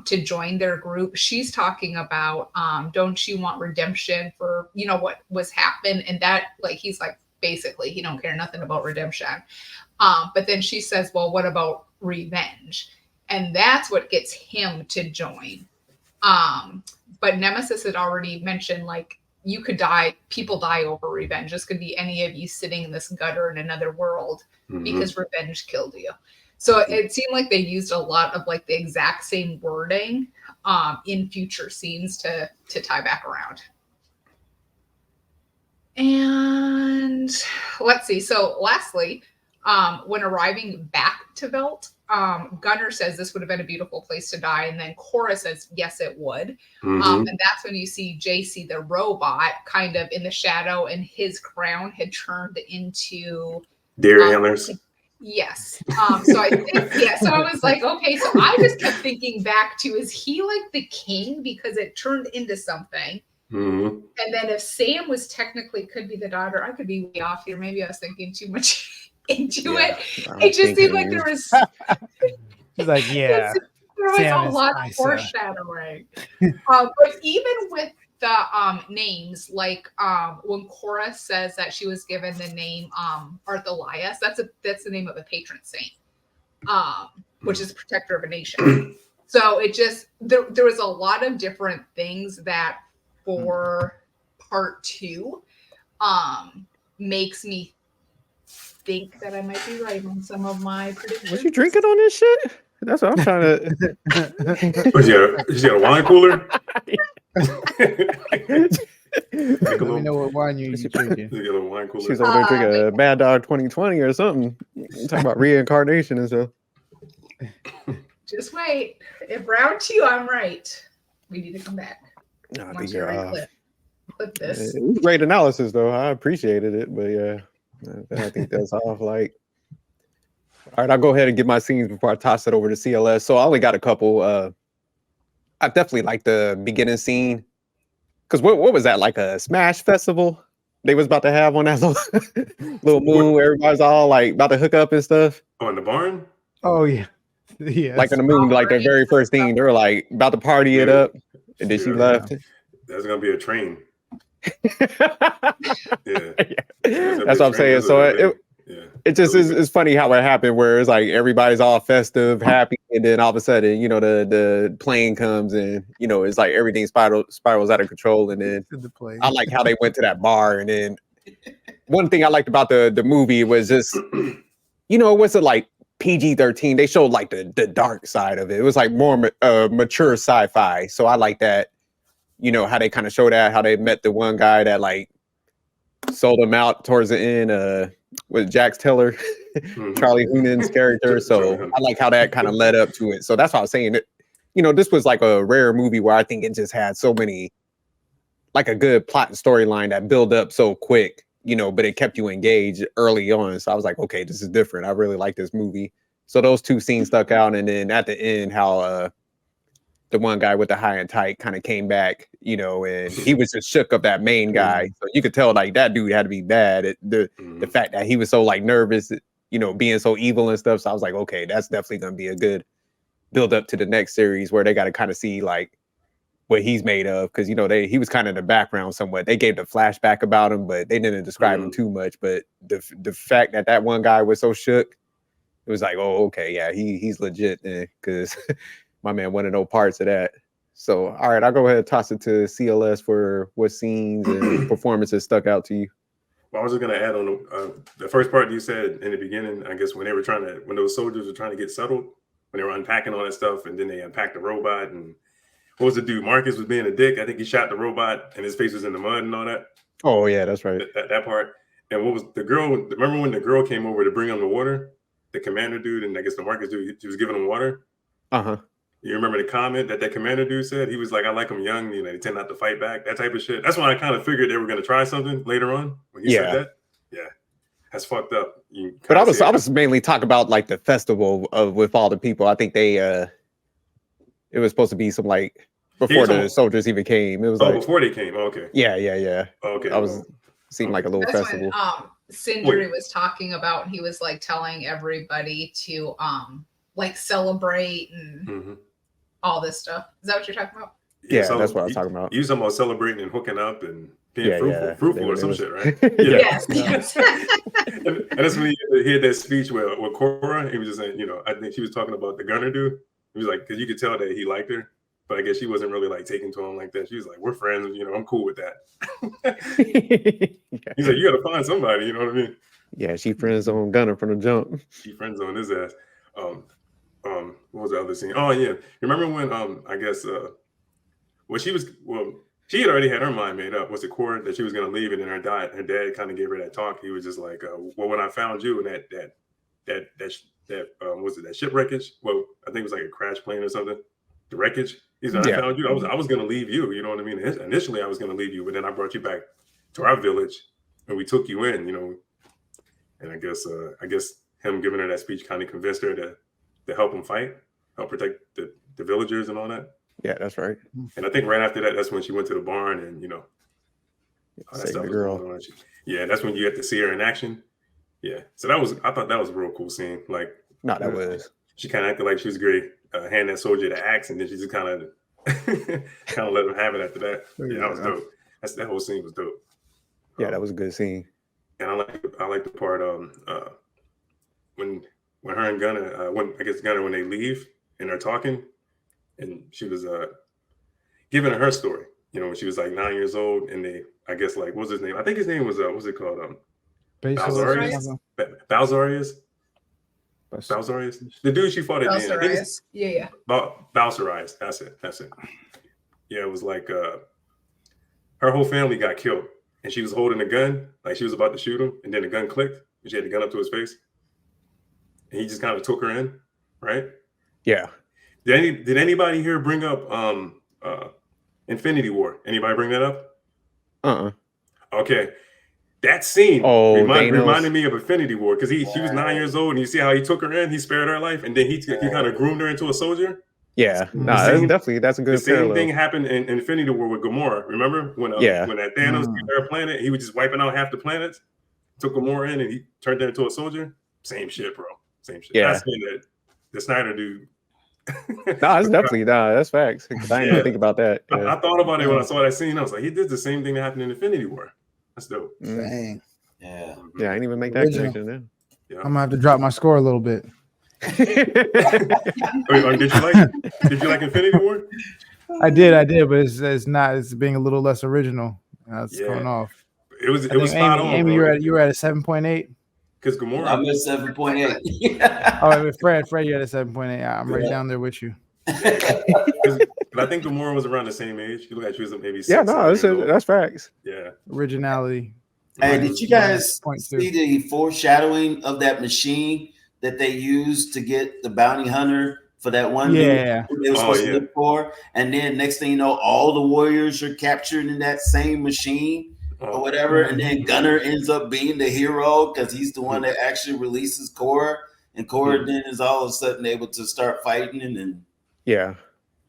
Speaker 4: to join their group, she's talking about, don't you want redemption for, you know, what was happened? And that, like, he's like, basically, he don't care nothing about redemption. But then she says, well, what about revenge? And that's what gets him to join. But Nemesis had already mentioned, like, you could die, people die over revenge. This could be any of you sitting in this gutter in another world because revenge killed you. So it seemed like they used a lot of like the exact same wording in future scenes to tie back around. And let's see. So lastly, when arriving back to Velt, Gunnar says this would have been a beautiful place to die. And then Cora says, yes, it would. And that's when you see JC, the robot, kind of in the shadow, and his crown had turned into
Speaker 5: deer antlers.
Speaker 4: Yes. So I think, so I was like, okay, so I just kept thinking back to, is he like the king because it turned into something? And then if Sam was technically could be the daughter, I could be way off here. Maybe I was thinking too much into it. It just seemed like there was
Speaker 3: he's like, yeah,
Speaker 4: there was
Speaker 3: Sam
Speaker 4: a lot of foreshadowing. But even with the names, like when Cora says that she was given the name Arthelias, that's the name of a patron saint, which is a protector of a nation. So it just there was a lot of different things that for part 2 makes me think that I might be right on some of my predictions.
Speaker 1: Was you drinking on this shit? That's what I'm trying to.
Speaker 5: You got a wine cooler?
Speaker 3: Let me know what wine you're drinking.
Speaker 5: You got a wine cooler.
Speaker 1: She's over there drinking a Mad Dog 2020 or something. Talking about reincarnation and stuff.
Speaker 4: Just wait. If round 2, I'm right. We need to come back.
Speaker 1: No, I think you're off.
Speaker 4: Clip this.
Speaker 1: It was great analysis, though. I appreciated it, but yeah. I think that's off. Like, all right, I'll go ahead and get my scenes before I toss it over to CLS. So I only got a couple. I definitely like the beginning scene. Because what was that, like a Smash festival they was about to have on that little moon where everybody's all like about to hook up and stuff?
Speaker 5: Oh, in the barn?
Speaker 3: Oh yeah. Yeah.
Speaker 1: Like in the moon, like the very first thing, they were like about to party it up, and then she left.
Speaker 5: There's gonna be a train. Yeah.
Speaker 1: That's what I'm saying. So it just is funny how it happened where it's like everybody's all festive, happy, and then all of a sudden, you know, the plane comes and, you know, it's like everything spirals out of control. And then I like how they went to that bar. And then one thing I liked about the movie was just, you know, it wasn't like PG-13. They showed like the dark side of it. It was like more mature sci-fi. So I like that, you know, how they kind of showed that, how they met the one guy that like sold them out towards the end, with Jax Teller, Charlie Hunnam's character. So I like how that kind of led up to it. So that's why I was saying that, you know, this was like a rare movie where I think it just had so many, like a good plot and storyline that build up so quick, you know, but it kept you engaged early on. So I was like, okay, this is different. I really like this movie. So those two scenes stuck out. And then at the end, how the one guy with the high and tight kind of came back, you know, and he was just shook of that main guy. So you could tell like that dude had to be bad. The fact that he was so like nervous, you know, being so evil and stuff. So I was like, okay, that's definitely going to be a good build up to the next series where they got to kind of see like what he's made of. Cause you know, he was kind of in the background somewhat. They gave the flashback about him, but they didn't describe him too much. But the fact that one guy was so shook, it was like, oh, okay, yeah, he's legit then, because my man wanted no parts of that. So, all right, I'll go ahead and toss it to CLS for what scenes and performances stuck out to you.
Speaker 5: Well, I was just going to add on the first part you said in the beginning, I guess when those soldiers were trying to get settled, when they were unpacking all that stuff, and then they unpacked the robot, and what was the dude? Marcus was being a dick. I think he shot the robot and his face was in the mud and all that.
Speaker 1: Oh, yeah, that's right.
Speaker 5: That part. And what was the girl? Remember when the girl came over to bring him the water? The commander dude, and I guess the Marcus dude, he was giving him water.
Speaker 1: Uh-huh.
Speaker 5: You remember the comment that commander dude said? He was like, I like them young, you know, they tend not to fight back, that type of shit. That's why I kind of figured they were going to try something later on when he said that. Yeah, that's fucked up.
Speaker 1: But I was mainly talking about like the festival with all the people. I think they, it was supposed to be some like, before the soldiers even came. It was
Speaker 5: before they came. Oh, okay.
Speaker 1: Yeah.
Speaker 5: Okay.
Speaker 1: Seemed like a little festival.
Speaker 4: When, Sindri was talking about, he was like telling everybody to like celebrate and all this stuff. Is that what you're talking about?
Speaker 1: Yeah, so that's what I was talking about.
Speaker 5: You was talking about celebrating and hooking up and being fruitful or some shit, right?
Speaker 4: Yes.
Speaker 5: And that's when he had that speech with Cora. He was just saying, you know, I think she was talking about the gunner dude. He was like, because you could tell that he liked her, but I guess she wasn't really like taking to him like that. She was like, we're friends, you know, I'm cool with that. He's like, you got to find somebody, you know what I mean?
Speaker 1: Yeah, she friends on Gunner from the jump.
Speaker 5: She friends on his ass. What was the other scene? Oh yeah, remember when I guess she had already had her mind made up. Was it Cora that she was gonna leave, and then her dad kind of gave her that talk. He was just like, well, when I found you and that ship wreckage. Well, I think it was like a crash plane or something. The wreckage. He said, I found you. I was gonna leave you. You know what I mean? Initially, I was gonna leave you, but then I brought you back to our village, and we took you in. You know, and I guess him giving her that speech kind of convinced her to help him fight, help protect the villagers and all that.
Speaker 1: Yeah, that's right.
Speaker 5: And I think right after that, that's when she went to the barn and, you know, all that stuff was going on. Yeah, that's when you get to see her in action. Yeah. So I thought that was a real cool scene. Like,
Speaker 1: no, that was.
Speaker 5: She kind of acted like she was great, hand that soldier the axe, and then she just kind of let him have it after that. Yeah, that was dope. That whole scene was dope.
Speaker 1: Yeah, that was a good scene.
Speaker 5: And I like the part when her and Gunner, when they leave and they're talking, and she was giving her story. You know, when she was like 9 years old, and I guess like, what's his name? I think his name was what's it called? Balzarius. The dude she fought at the end.
Speaker 4: Yeah.
Speaker 5: Balzarius. That's it. Yeah, it was like her whole family got killed, and she was holding a gun, like she was about to shoot him, and then the gun clicked, and she had the gun up to his face. And he just kind of took her in, right?
Speaker 1: Yeah.
Speaker 5: Did anybody here bring up Infinity War? Anybody bring that up?
Speaker 1: Uh-uh.
Speaker 5: Okay. That scene
Speaker 1: Thanos.
Speaker 5: reminded me of Infinity War because she was 9 years old and you see how he took her in, he spared her life, and then he kind of groomed her into a soldier.
Speaker 1: Yeah, that's a good.
Speaker 5: The same
Speaker 1: parallel.
Speaker 5: thing happened in Infinity War with Gamora. Remember when that Thanos came to her planet, he was just wiping out half the planets, took Gamora in, and he turned her into a soldier. Same shit, bro. Same shit.
Speaker 1: Yeah.
Speaker 5: That's that the Snyder dude.
Speaker 1: That's definitely that's facts. I didn't even think about that. Yeah.
Speaker 5: I thought about it when I saw that scene. I was like, he did the same thing that happened in Infinity War. That's dope.
Speaker 3: Dang.
Speaker 2: Yeah.
Speaker 1: Yeah, I didn't even make that connection.
Speaker 5: Yeah.
Speaker 3: I'm gonna have to drop my score a little bit.
Speaker 5: Did you like Infinity War?
Speaker 3: I did, but it's not. It's being a little less original. It's going off.
Speaker 5: It was spot on.
Speaker 3: Amy, you were at a 7.8.
Speaker 5: Because Gamora,
Speaker 2: I'm at 7.8.
Speaker 3: Oh, Fred, you're at a 7.8. I'm right down there with you.
Speaker 5: But I think Gamora was around the same age. You look like she was maybe 6.
Speaker 1: Yeah, no, that's facts.
Speaker 5: Yeah,
Speaker 3: originality.
Speaker 2: Hey, did you guys see the foreshadowing of that machine that they used to get the bounty hunter for that one dude they were supposed to look for? And then next thing you know, all the warriors are captured in that same machine or whatever. And then Gunner ends up being the hero because he's the one that actually releases Korra. And Korra then is all of a sudden able to start fighting. And
Speaker 1: yeah,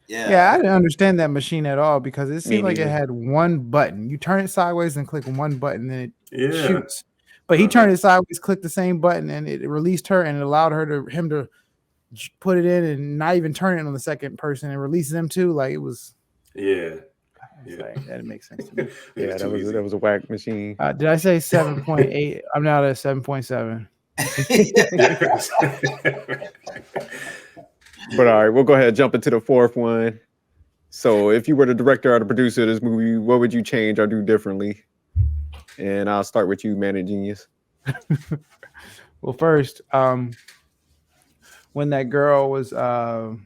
Speaker 3: I didn't understand that machine at all because it seemed like it had one button. You turn it sideways and click one button, then it shoots. But he turned it sideways, clicked the same button, and it released her, and it allowed him to put it in and not even turn it on the second person and release them too. Like it was.
Speaker 5: Like,
Speaker 3: that makes sense to me.
Speaker 1: That was a whack machine.
Speaker 3: Did I say 7.8? I'm now at 7.7.
Speaker 1: But all right, we'll go ahead and jump into the fourth one. So if you were the director or the producer of this movie, what would you change or do differently? And I'll start with you, Man of Genius.
Speaker 3: Well, first, when that girl was when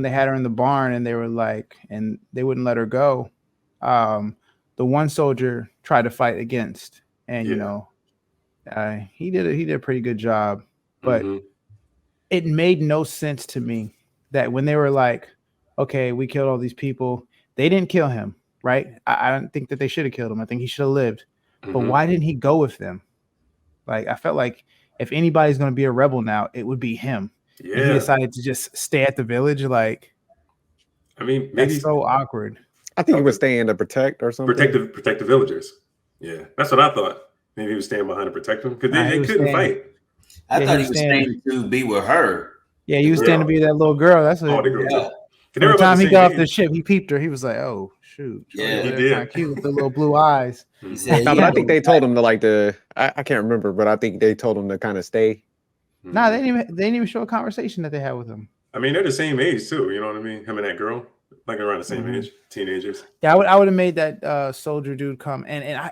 Speaker 3: they had her in the barn and they were like, and they wouldn't let her go, the one soldier tried to fight against, and he did a pretty good job, but it made no sense to me that when they were like, okay, we killed all these people, they didn't kill him, right? I don't think that they should have killed him. I think he should have lived. But why didn't he go with them? Like, I felt like if anybody's going to be a rebel now, it would be him. Yeah. And he decided to just stay at the village. Like,
Speaker 5: I mean, maybe
Speaker 3: that's so awkward.
Speaker 1: I think he was staying to protect or something.
Speaker 5: Protect the villagers. Yeah, that's what I thought. Maybe he was staying behind to protect them because they couldn't fight.
Speaker 2: I thought he was staying to be with her.
Speaker 3: Yeah, he was staying to be that little girl. That's what. By the time he got off the ship, he peeped her. He was like, "Oh shoot!"
Speaker 2: Yeah,
Speaker 3: he did. Kind of cute with the little blue eyes.
Speaker 1: But I think they told him to I can't remember, but I think they told him to kind of stay.
Speaker 3: Nah, they didn't even show a conversation that they had with him.
Speaker 5: I mean, they're the same age too. You know what I mean? Him and that girl, like around the same age, teenagers.
Speaker 3: Yeah, I would have made that soldier dude come and I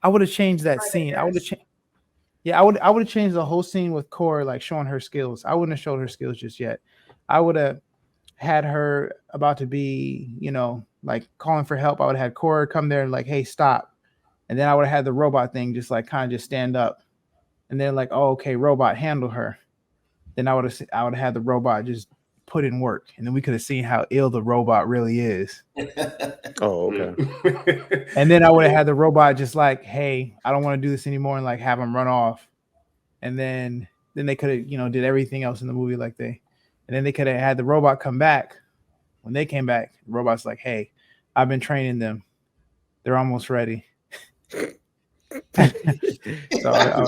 Speaker 3: would have changed that scene. I would have changed. Yeah, I would have changed the whole scene with Korra, like showing her skills. I wouldn't have showed her skills just yet. I would have had her about to be, like calling for help. I would have had Korra come there and like, hey, stop. And then I would have had the robot thing just like kind of just stand up. And then like, oh, okay, robot, handle her. Then I would have had the robot just put in work. And then we could have seen how ill the robot really is.
Speaker 1: Oh, okay.
Speaker 3: And then I would have had the robot just like, hey, I don't want to do this anymore, and like have him run off. And then they could have, did everything else in the movie and then they could have had the robot come back. When they came back, the robot's like, hey, I've been training them. They're almost ready. So I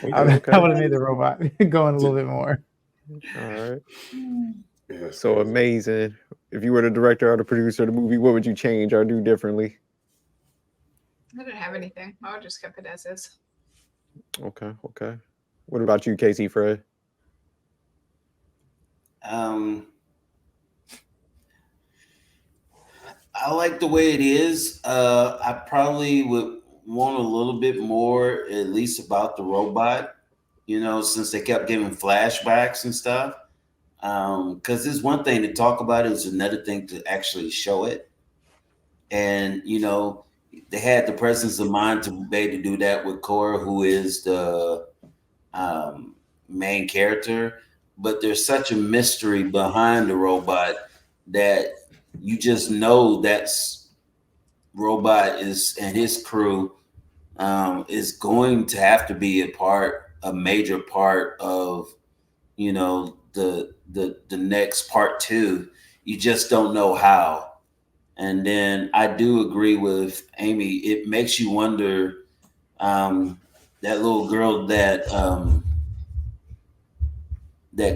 Speaker 3: would have made the robot going a little bit more.
Speaker 1: All right. Yeah, so amazing. If you were the director or the producer of the movie, what would you change or do differently?
Speaker 4: I didn't have anything. I would just keep it as is.
Speaker 1: Okay. What about you, Casey, Fred?
Speaker 2: I like the way it is. I probably would want a little bit more, at least about the robot, since they kept giving flashbacks and stuff. Because it's one thing to talk about it, it's another thing to actually show it. And, they had the presence of mind to be able to do that with Korra, who is the main character. But there's such a mystery behind the robot that you just know that's robot and his crew is going to have to be a major part of, the next part 2. You just don't know how. And then I do agree with Amy. It makes you wonder, that little girl that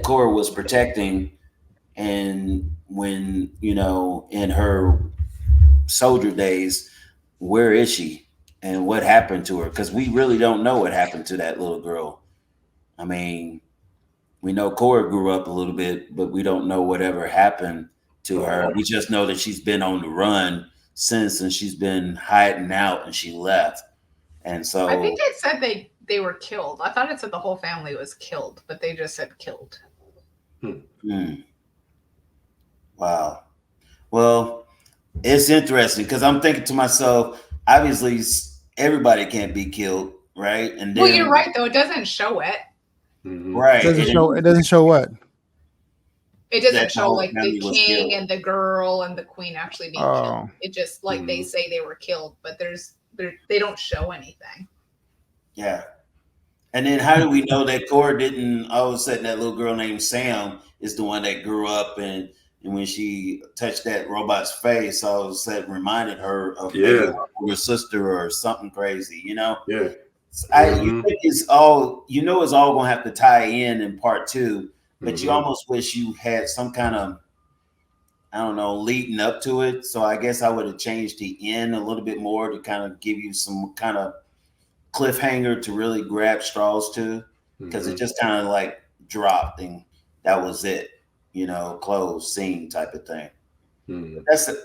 Speaker 2: Cora was protecting, and when, in her soldier days, where is she and what happened to her? Because we really don't know what happened to that little girl. I mean, we know Cora grew up a little bit, but we don't know whatever happened to her. We just know that she's been on the run since, and she's been hiding out, and she left. And so
Speaker 4: I think it said they were killed. I thought it said the whole family was killed, but they just said killed.
Speaker 2: Wow. Well, it's interesting because I'm thinking to myself, obviously everybody can't be killed, right? And then,
Speaker 4: well, you're right though. It doesn't show it.
Speaker 2: Right.
Speaker 3: It doesn't show what?
Speaker 4: It doesn't show like the king and the girl and the queen actually being killed. It just like they say they were killed, but they don't show anything.
Speaker 2: Yeah. And then how do we know that Cora didn't all of a sudden that little girl named Sam is the one that grew up and when she touched that robot's face, all of a sudden reminded her of her older sister or something crazy,
Speaker 5: Yeah.
Speaker 2: You think it's all gonna have to tie in part 2, but you almost wish you had some kind of, I don't know, leading up to it. So I guess I would have changed the end a little bit more to kind of give you some kind of cliffhanger to really grab straws to, because it just kind of like dropped and that was it, closed scene type of thing.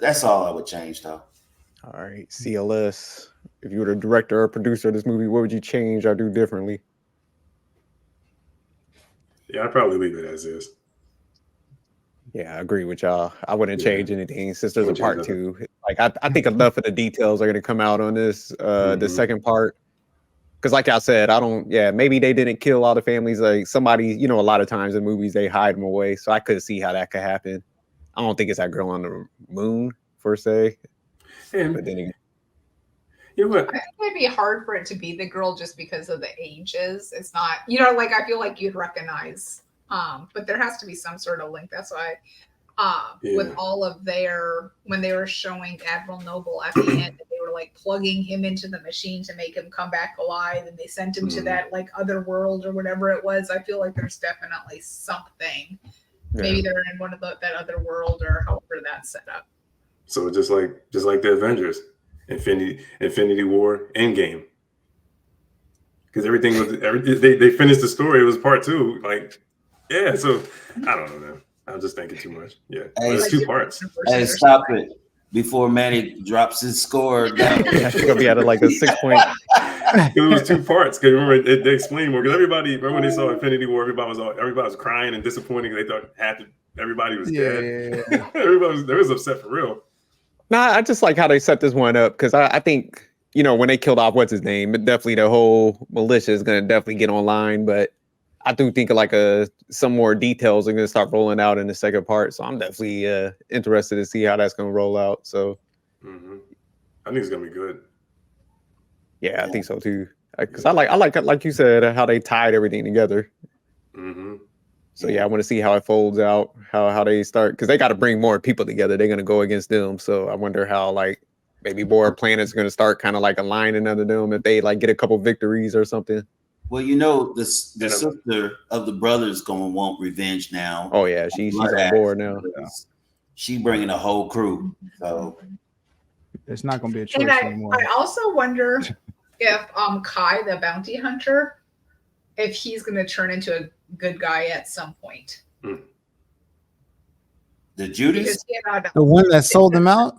Speaker 2: That's all I would change though.
Speaker 1: All right, CLS. If you were the director or producer of this movie, what would you change or do differently?
Speaker 5: Yeah, I'd probably leave it as is.
Speaker 1: Yeah, I agree with y'all. I wouldn't change anything since there's a part 2. Like I think enough of the details are going to come out on this the second part. Because like I said, maybe they didn't kill all the families. Like somebody, a lot of times in movies they hide them away. So I could see how that could happen. I don't think it's that girl on the moon per se. But then
Speaker 5: you know what?
Speaker 4: I think it'd be hard for it to be the girl just because of the ages. It's not, like I feel like you'd recognize, but there has to be some sort of link. That's why, with all of when they were showing Admiral Noble at the end, they were like plugging him into the machine to make him come back alive, and they sent him to that like other world or whatever it was. I feel like there's definitely something. Yeah. Maybe they're in one of that other world or however that's set up.
Speaker 5: So just like the Avengers. Infinity War, Endgame, because they finished the story. It was part 2. So I don't know, man. I'm just thinking too much. Yeah, it's 2 parts.
Speaker 2: Hey, stop it before Manny drops his score down.
Speaker 1: It's gonna be at like a 6 point.
Speaker 5: It was 2 parts. Because remember, they explained more. Because remember when they saw Infinity War, everybody was crying and disappointed. They thought everybody was dead. They was upset for real.
Speaker 1: Nah, I just like how they set this one up because I think, when they killed off what's his name, definitely the whole militia is going to definitely get online. But I do think like some more details are going to start rolling out in the second part. So I'm definitely interested to see how that's going to roll out. So
Speaker 5: I think it's going to be good.
Speaker 1: Yeah, I think so too. Because I like you said, how they tied everything together. So yeah, I want to see how it folds out, how they start, because they got to bring more people together. They're going to go against them. So I wonder how maybe more planets are going to start kind of aligning under them if they get a couple victories or something.
Speaker 2: Well, the sister of the brothers going to want revenge now.
Speaker 1: Oh yeah, she's on board now.
Speaker 2: She bringing a whole crew. So
Speaker 3: it's not going to be a choice anymore.
Speaker 4: I also wonder if Kai, the bounty hunter, if he's going to turn into a good guy at some point.
Speaker 2: The Judas?
Speaker 3: The one that sold them out?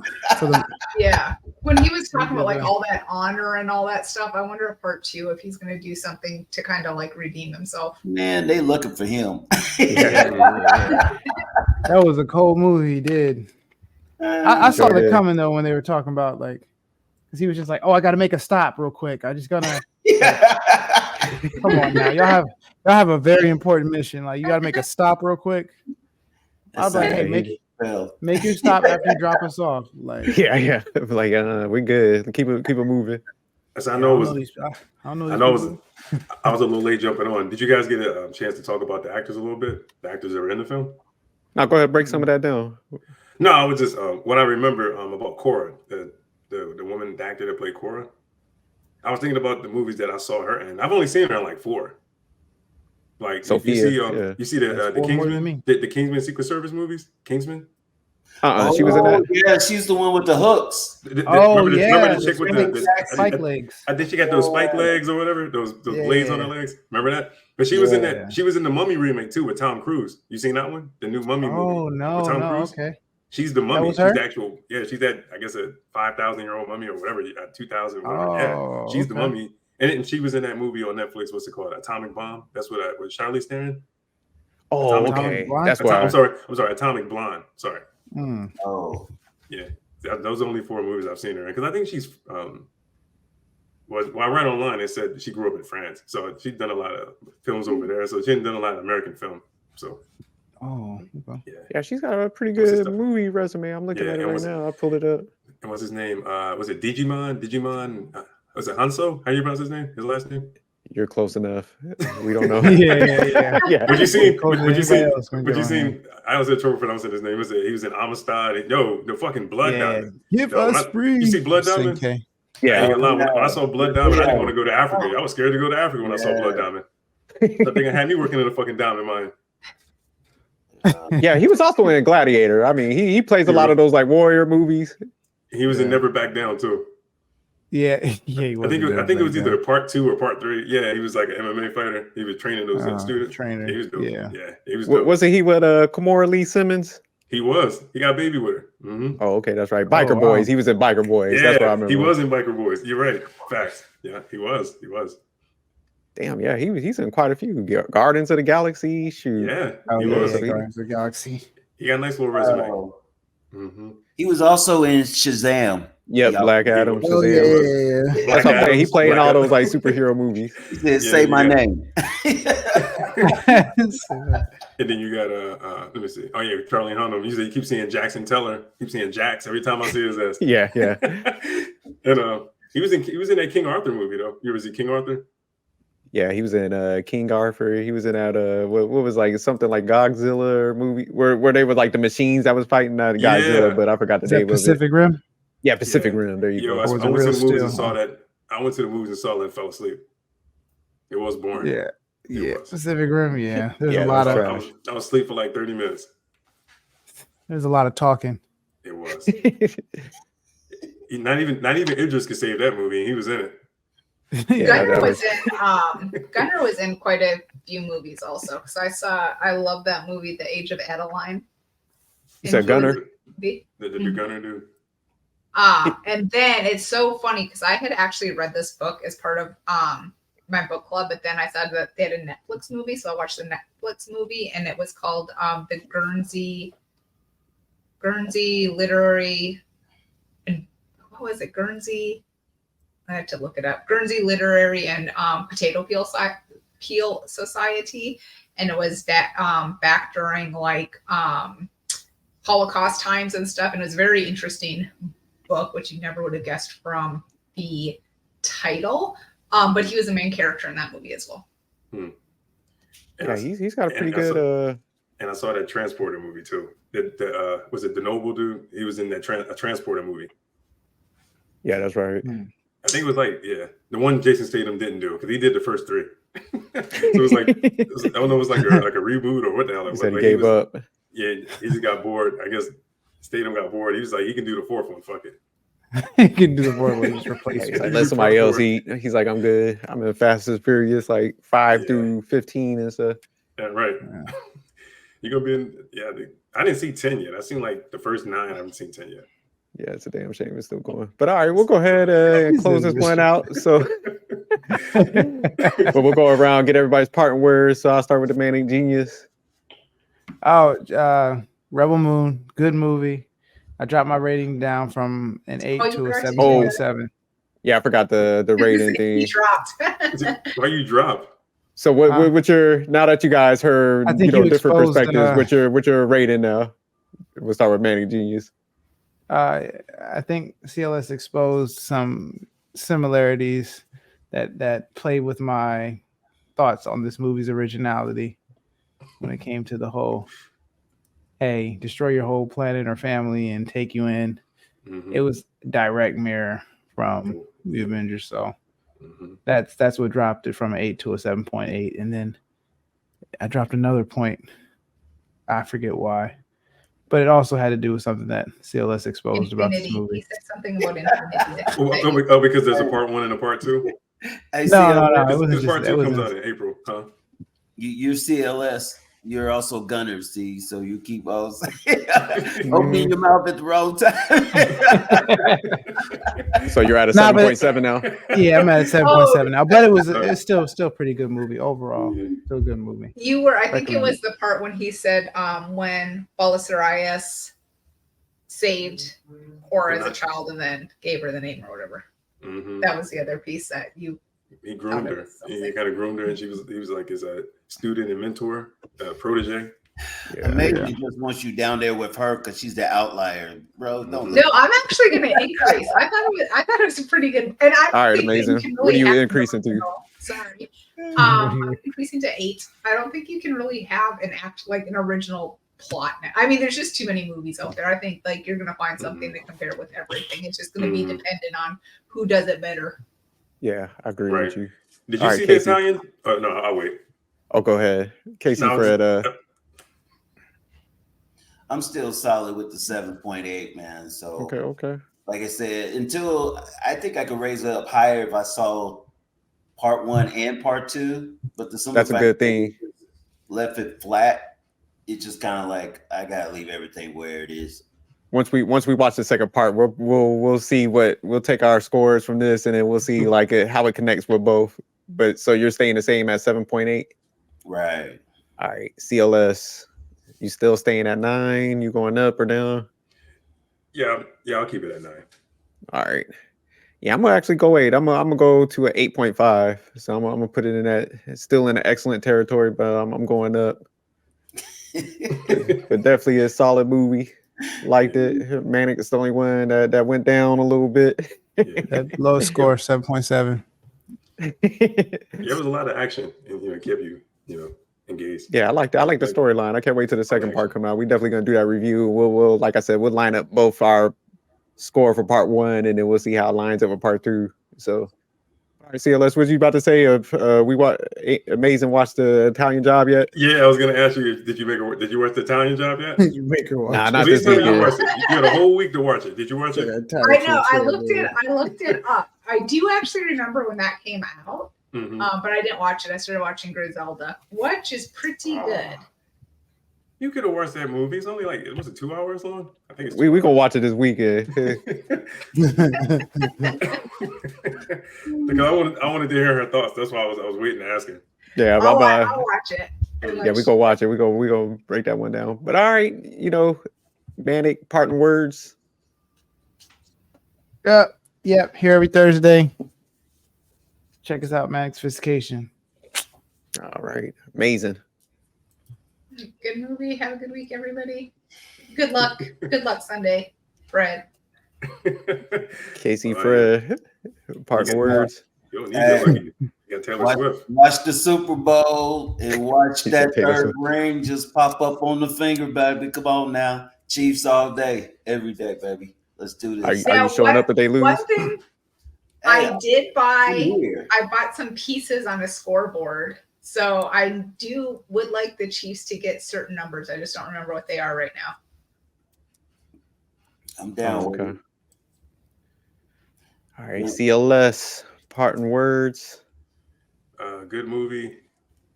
Speaker 4: Yeah. When he was talking about all that honor and all that stuff, I wonder if part 2, if he's going to do something to kind of redeem himself.
Speaker 2: Man, they looking for him.
Speaker 3: That was a cold move he did. I saw it coming though when they were talking about because he was just I got to make a stop real quick. I just gotta. Come on now, y'all have a very important mission. You got to make a stop real quick. I was like, hey, Make you stop after you drop us off. Like,
Speaker 1: yeah. Like, we good. Keep it moving.
Speaker 5: As I know, I was a little late jumping on. Did you guys get a chance to talk about the actors a little bit? The actors that were in the film?
Speaker 1: Now go ahead, break some of that down.
Speaker 5: No, I was just what I remember about Cora, the woman, the actor that played Cora. I was thinking about the movies that I saw her in. I've only seen her in like 4. Like
Speaker 1: Sophia,
Speaker 5: you see the Kingsman, the Kingsman Secret Service movies, Kingsman.
Speaker 1: She was in that.
Speaker 2: Yeah, she's the one with the hooks.
Speaker 5: Remember the chick with the
Speaker 3: spike legs.
Speaker 5: I think she got those spike legs or whatever, those blades on her legs. Remember that? But she was in that. She was in the Mummy remake too with Tom Cruise. You seen that one? The new Mummy movie.
Speaker 3: Oh no,
Speaker 5: with Tom Cruise?
Speaker 3: Okay.
Speaker 5: She's the mummy. She's
Speaker 3: her?
Speaker 5: the actual. Yeah, she's that. I guess a 5,000-year-old mummy or whatever. 2,000. Yeah, she's the mummy. And she was in that movie on Netflix. What's it called? Atomic Bomb. That's what with Charlize Theron.
Speaker 1: Oh, okay. That's why.
Speaker 5: I'm sorry. Atomic Blonde. Sorry.
Speaker 2: Oh,
Speaker 5: yeah. Those are only 4 movies I've seen her in, because I think she's. Well, I read online. It said she grew up in France, so she's done a lot of films over there. So she hadn't done a lot of American film. So.
Speaker 3: Oh, okay.
Speaker 1: Yeah, she's got a pretty good movie resume. I'm looking at it right now. I pulled it up.
Speaker 5: And what's his name? Was it Digimon? Was it Hanso? How do you pronounce his name? His last name?
Speaker 1: You're close enough. We don't know.
Speaker 3: yeah.
Speaker 5: Would you seen? I was in trouble pronouncing his name. He was in Amistad. The fucking Blood Diamond.
Speaker 3: Give us free.
Speaker 5: You see Blood Diamond?
Speaker 1: Yeah.
Speaker 5: When I saw Blood Diamond, I didn't want to go to Africa. I was scared to go to Africa when I saw Blood Diamond. That thing had me working in a fucking diamond mine.
Speaker 1: Yeah, he was also in Gladiator. I mean, he plays a lot of those like warrior movies.
Speaker 5: He was in Never Back Down too.
Speaker 3: Yeah. He
Speaker 5: I think it was either part 2 or part 3. Yeah, he was like an MMA fighter. He was training those students.
Speaker 3: Trainer.
Speaker 5: He was dope. Yeah, he was.
Speaker 1: Wasn't he with Kimora Lee Simmons?
Speaker 5: He was. He got a baby with her. Mm-hmm.
Speaker 1: Oh, okay, that's right. Biker Boys. He was in Biker Boys.
Speaker 5: Yeah,
Speaker 1: that's what I remember.
Speaker 5: He was in Biker Boys. You're right. Facts. Yeah, he was.
Speaker 1: Damn, yeah, he's in quite a few. Guardians of the Galaxy. Shoot.
Speaker 5: Yeah,
Speaker 3: he was. Guardians of the Galaxy.
Speaker 5: He got a nice little resume. Mm-hmm.
Speaker 2: He was also in Shazam.
Speaker 1: Yep, Black Adam.
Speaker 3: Oh, yeah.
Speaker 1: That's what I'm saying. He played in all those like superhero movies.
Speaker 2: He said, "Say my name."
Speaker 5: And then you got let me see. Oh yeah, Charlie Hunnam. You keep seeing Jackson Teller. Keep seeing Jax every time I see his ass.
Speaker 1: Yeah.
Speaker 5: And he was in that King Arthur movie though. You ever see King Arthur?
Speaker 1: Yeah, he was in King Arthur. He was in that what was like something like Godzilla movie where they were like the machines that was fighting Godzilla, but I forgot the name of it.
Speaker 3: Pacific Rim?
Speaker 1: Yeah, Pacific Rim. There you go.
Speaker 5: I went to the movies and saw that. I went to the movies and saw that and fell asleep. It was boring.
Speaker 3: Yeah. Pacific Rim, yeah. There's a lot of
Speaker 5: I was asleep for like 30 minutes.
Speaker 3: There's a lot of talking.
Speaker 5: It was. Not even Idris could save that movie. He was in it.
Speaker 4: Gunnar was in quite a few movies also, because I love that movie, The Age of Adeline.
Speaker 1: You said Gunnar?
Speaker 5: The Gunnar dude.
Speaker 4: And then it's so funny because I had actually read this book as part of my book club, but then I saw that they had a Netflix movie, so I watched the Netflix movie, and it was called the Guernsey Literary, and what was it? Guernsey. I had to look it up. Guernsey Literary and Potato Peel Society, and it was that back during like Holocaust times and stuff, and it was a very interesting book, which you never would have guessed from the title. But he was the main character in that movie as well.
Speaker 1: Yeah, he's got a pretty good.
Speaker 5: And I saw that Transporter movie too. Was it the Noble dude? He was in that Transporter movie.
Speaker 1: Yeah, that's right.
Speaker 5: I think it was like the one Jason Statham didn't do because he did the first 3. So it was like I don't know, it was like a reboot or what the hell it was.
Speaker 1: He said he gave up.
Speaker 5: Yeah, he just got bored. I guess Statham got bored. He was like, he can do the 4th one. Fuck it.
Speaker 3: He can do the 4th one. Just replace it.
Speaker 1: Like, let somebody else eat. He's like, I'm good. I'm in Fast and Furious, like 5 through 15 and stuff.
Speaker 5: Yeah, right. Yeah. You're gonna be in. I didn't see 10 yet. I seen like the first 9. I haven't seen 10 yet.
Speaker 1: Yeah, it's a damn shame it's still going. But all right, we'll go ahead and close this one out. So, but we'll go around, get everybody's parting words. So I'll start with the man named Genius.
Speaker 3: Oh, Rebel Moon, good movie. I dropped my rating down from an 8 to a 7.7.
Speaker 1: Yeah, I forgot the rating thing.
Speaker 4: He dropped.
Speaker 5: Why you drop?
Speaker 1: So what your, now that you guys heard different perspectives, what's your rating now? We'll start with Manic Genius.
Speaker 3: I think CLS exposed some similarities that play with my thoughts on this movie's originality when it came to the whole, hey, destroy your whole planet or family and take you in. Mm-hmm. It was direct mirror from the Avengers, so that's what dropped it from an 8 to a 7.8. And then I dropped another point. I forget why. But it also had to do with something that CLS exposed about this movie.
Speaker 4: He said something about Infinity.
Speaker 5: Oh, because there's a part 1 and a part 2?
Speaker 3: No.
Speaker 5: Because part 2 comes out in April, huh?
Speaker 2: You're CLS. You're also Gunner, see, so you keep all opening your mouth at the wrong time.
Speaker 1: So you're at a 7.7 now?
Speaker 3: Yeah, I'm at a 7.7 now. But it's still pretty good movie overall. Still a good movie.
Speaker 4: You were, I think it was the part when he said when Belisarius saved Cora as a child and then gave her the name or whatever. Mm-hmm. That was the other piece that
Speaker 5: he groomed her. He kind of groomed her, and he was like his student and mentor, protege.
Speaker 2: Yeah, maybe he just wants you down there with her because she's the outlier, bro.
Speaker 4: No, I'm actually going to increase. I thought it was pretty good. And
Speaker 1: all right, amazing. Really, what are you increasing to?
Speaker 4: Sorry, I'm increasing to 8. I don't think you can really have an original plot now. I mean, there's just too many movies out there. I think you're going to find something to compare with everything. It's just going to be dependent on who does it better.
Speaker 1: Yeah, I agree with you.
Speaker 5: Did you see the Italian? Oh, no, I'll wait.
Speaker 1: Oh, go ahead. Casey, Fred.
Speaker 2: I'm still solid with the 7.8, man. So,
Speaker 1: okay.
Speaker 2: Like I said, until I think I could raise it up higher if I saw part 1 and part 2. But
Speaker 1: that's a good thing.
Speaker 2: Left it flat. It's just kind of like I gotta leave everything where it is.
Speaker 1: Once we watch the second part, we'll see we'll take our scores from this, and then we'll see how it connects with both. But so you're staying the same at 7.8,
Speaker 2: right?
Speaker 1: All right, CLS, you still staying at 9? You going up or down?
Speaker 5: Yeah, I'll keep it at 9.
Speaker 1: All right. Yeah, I'm gonna actually go 8. I'm gonna go to an 8.5. So I'm gonna put it in that. It's still in an excellent territory, but I'm going up. But definitely a solid movie. Liked it. Manic is the only one that went down a little bit.
Speaker 3: That low score, 7.7.
Speaker 5: There was a lot of action, and it kept you, engaged.
Speaker 1: Yeah, I like the storyline. I can't wait till the second part come out. We definitely gonna do that review. We'll like I said, we'll line up both our score for part 1, and then we'll see how it lines up with part 2. So. All right, CLS, what you about to say? We Amazing watched the Italian Job yet?
Speaker 5: Yeah, I was going to ask you, did you watch the Italian Job yet?
Speaker 3: You make her watch.
Speaker 1: Nah, not this weekend.
Speaker 5: You had a whole week to watch it. Did you watch it?
Speaker 4: I know. I looked it up. I do actually remember when that came out, but I didn't watch it. I started watching Griselda, which is pretty good.
Speaker 5: You could have watched that movie. It's only was it 2 hours long? I think it's.
Speaker 1: We gonna watch it this weekend.
Speaker 5: Because I wanted to hear her thoughts. That's why I was waiting to ask her.
Speaker 1: Yeah,
Speaker 4: I'll watch it.
Speaker 1: Yeah, we gonna watch it. We gonna break that one down. But all right, Manic, parting words.
Speaker 3: Yep. Here every Thursday. Check us out, Manic Sophistication.
Speaker 1: All right, amazing.
Speaker 4: Good movie. Have a good week, everybody. Good luck. Good luck Sunday, Fred.
Speaker 1: Casey, Fred. Parting words.
Speaker 5: You got Taylor Swift.
Speaker 2: Watch the Super Bowl and watch that third ring just pop up on the finger, baby. Come on now. Chiefs all day, every day, baby. Let's do this.
Speaker 1: Are you showing up if they lose?
Speaker 4: One thing I bought some pieces on a scoreboard. So I would like the Chiefs to get certain numbers. I just don't remember what they are right now.
Speaker 2: I'm down.
Speaker 1: Okay. All right, CLS, parting words.
Speaker 5: Good movie.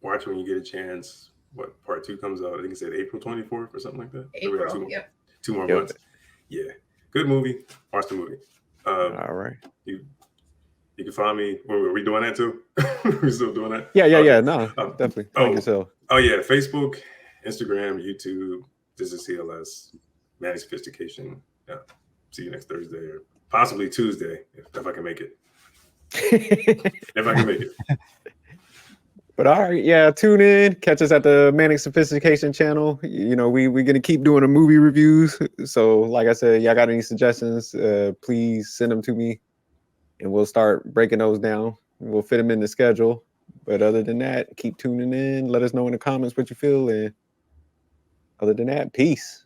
Speaker 5: Watch when you get a chance. What part 2 comes out? I think it said April 24th or something like that.
Speaker 4: April. Yep.
Speaker 5: 2 more months. Yeah. Good movie. Watch the movie.
Speaker 1: All right.
Speaker 5: You can find me. Are we doing that too? We still doing that?
Speaker 1: Yeah. No, definitely. Like yourself.
Speaker 5: Oh yeah, Facebook, Instagram, YouTube. This is CLS, Manic Sophistication. Yeah. See you next Thursday or possibly Tuesday if I can make it. If I can make it.
Speaker 1: But all right, yeah, tune in, catch us at the Manic Sophistication channel. You know, we're gonna keep doing the movie reviews. So, like I said, y'all got any suggestions? Please send them to me, and we'll start breaking those down. We'll fit them in the schedule. But other than that, keep tuning in. Let us know in the comments what you feel. And other than that, peace.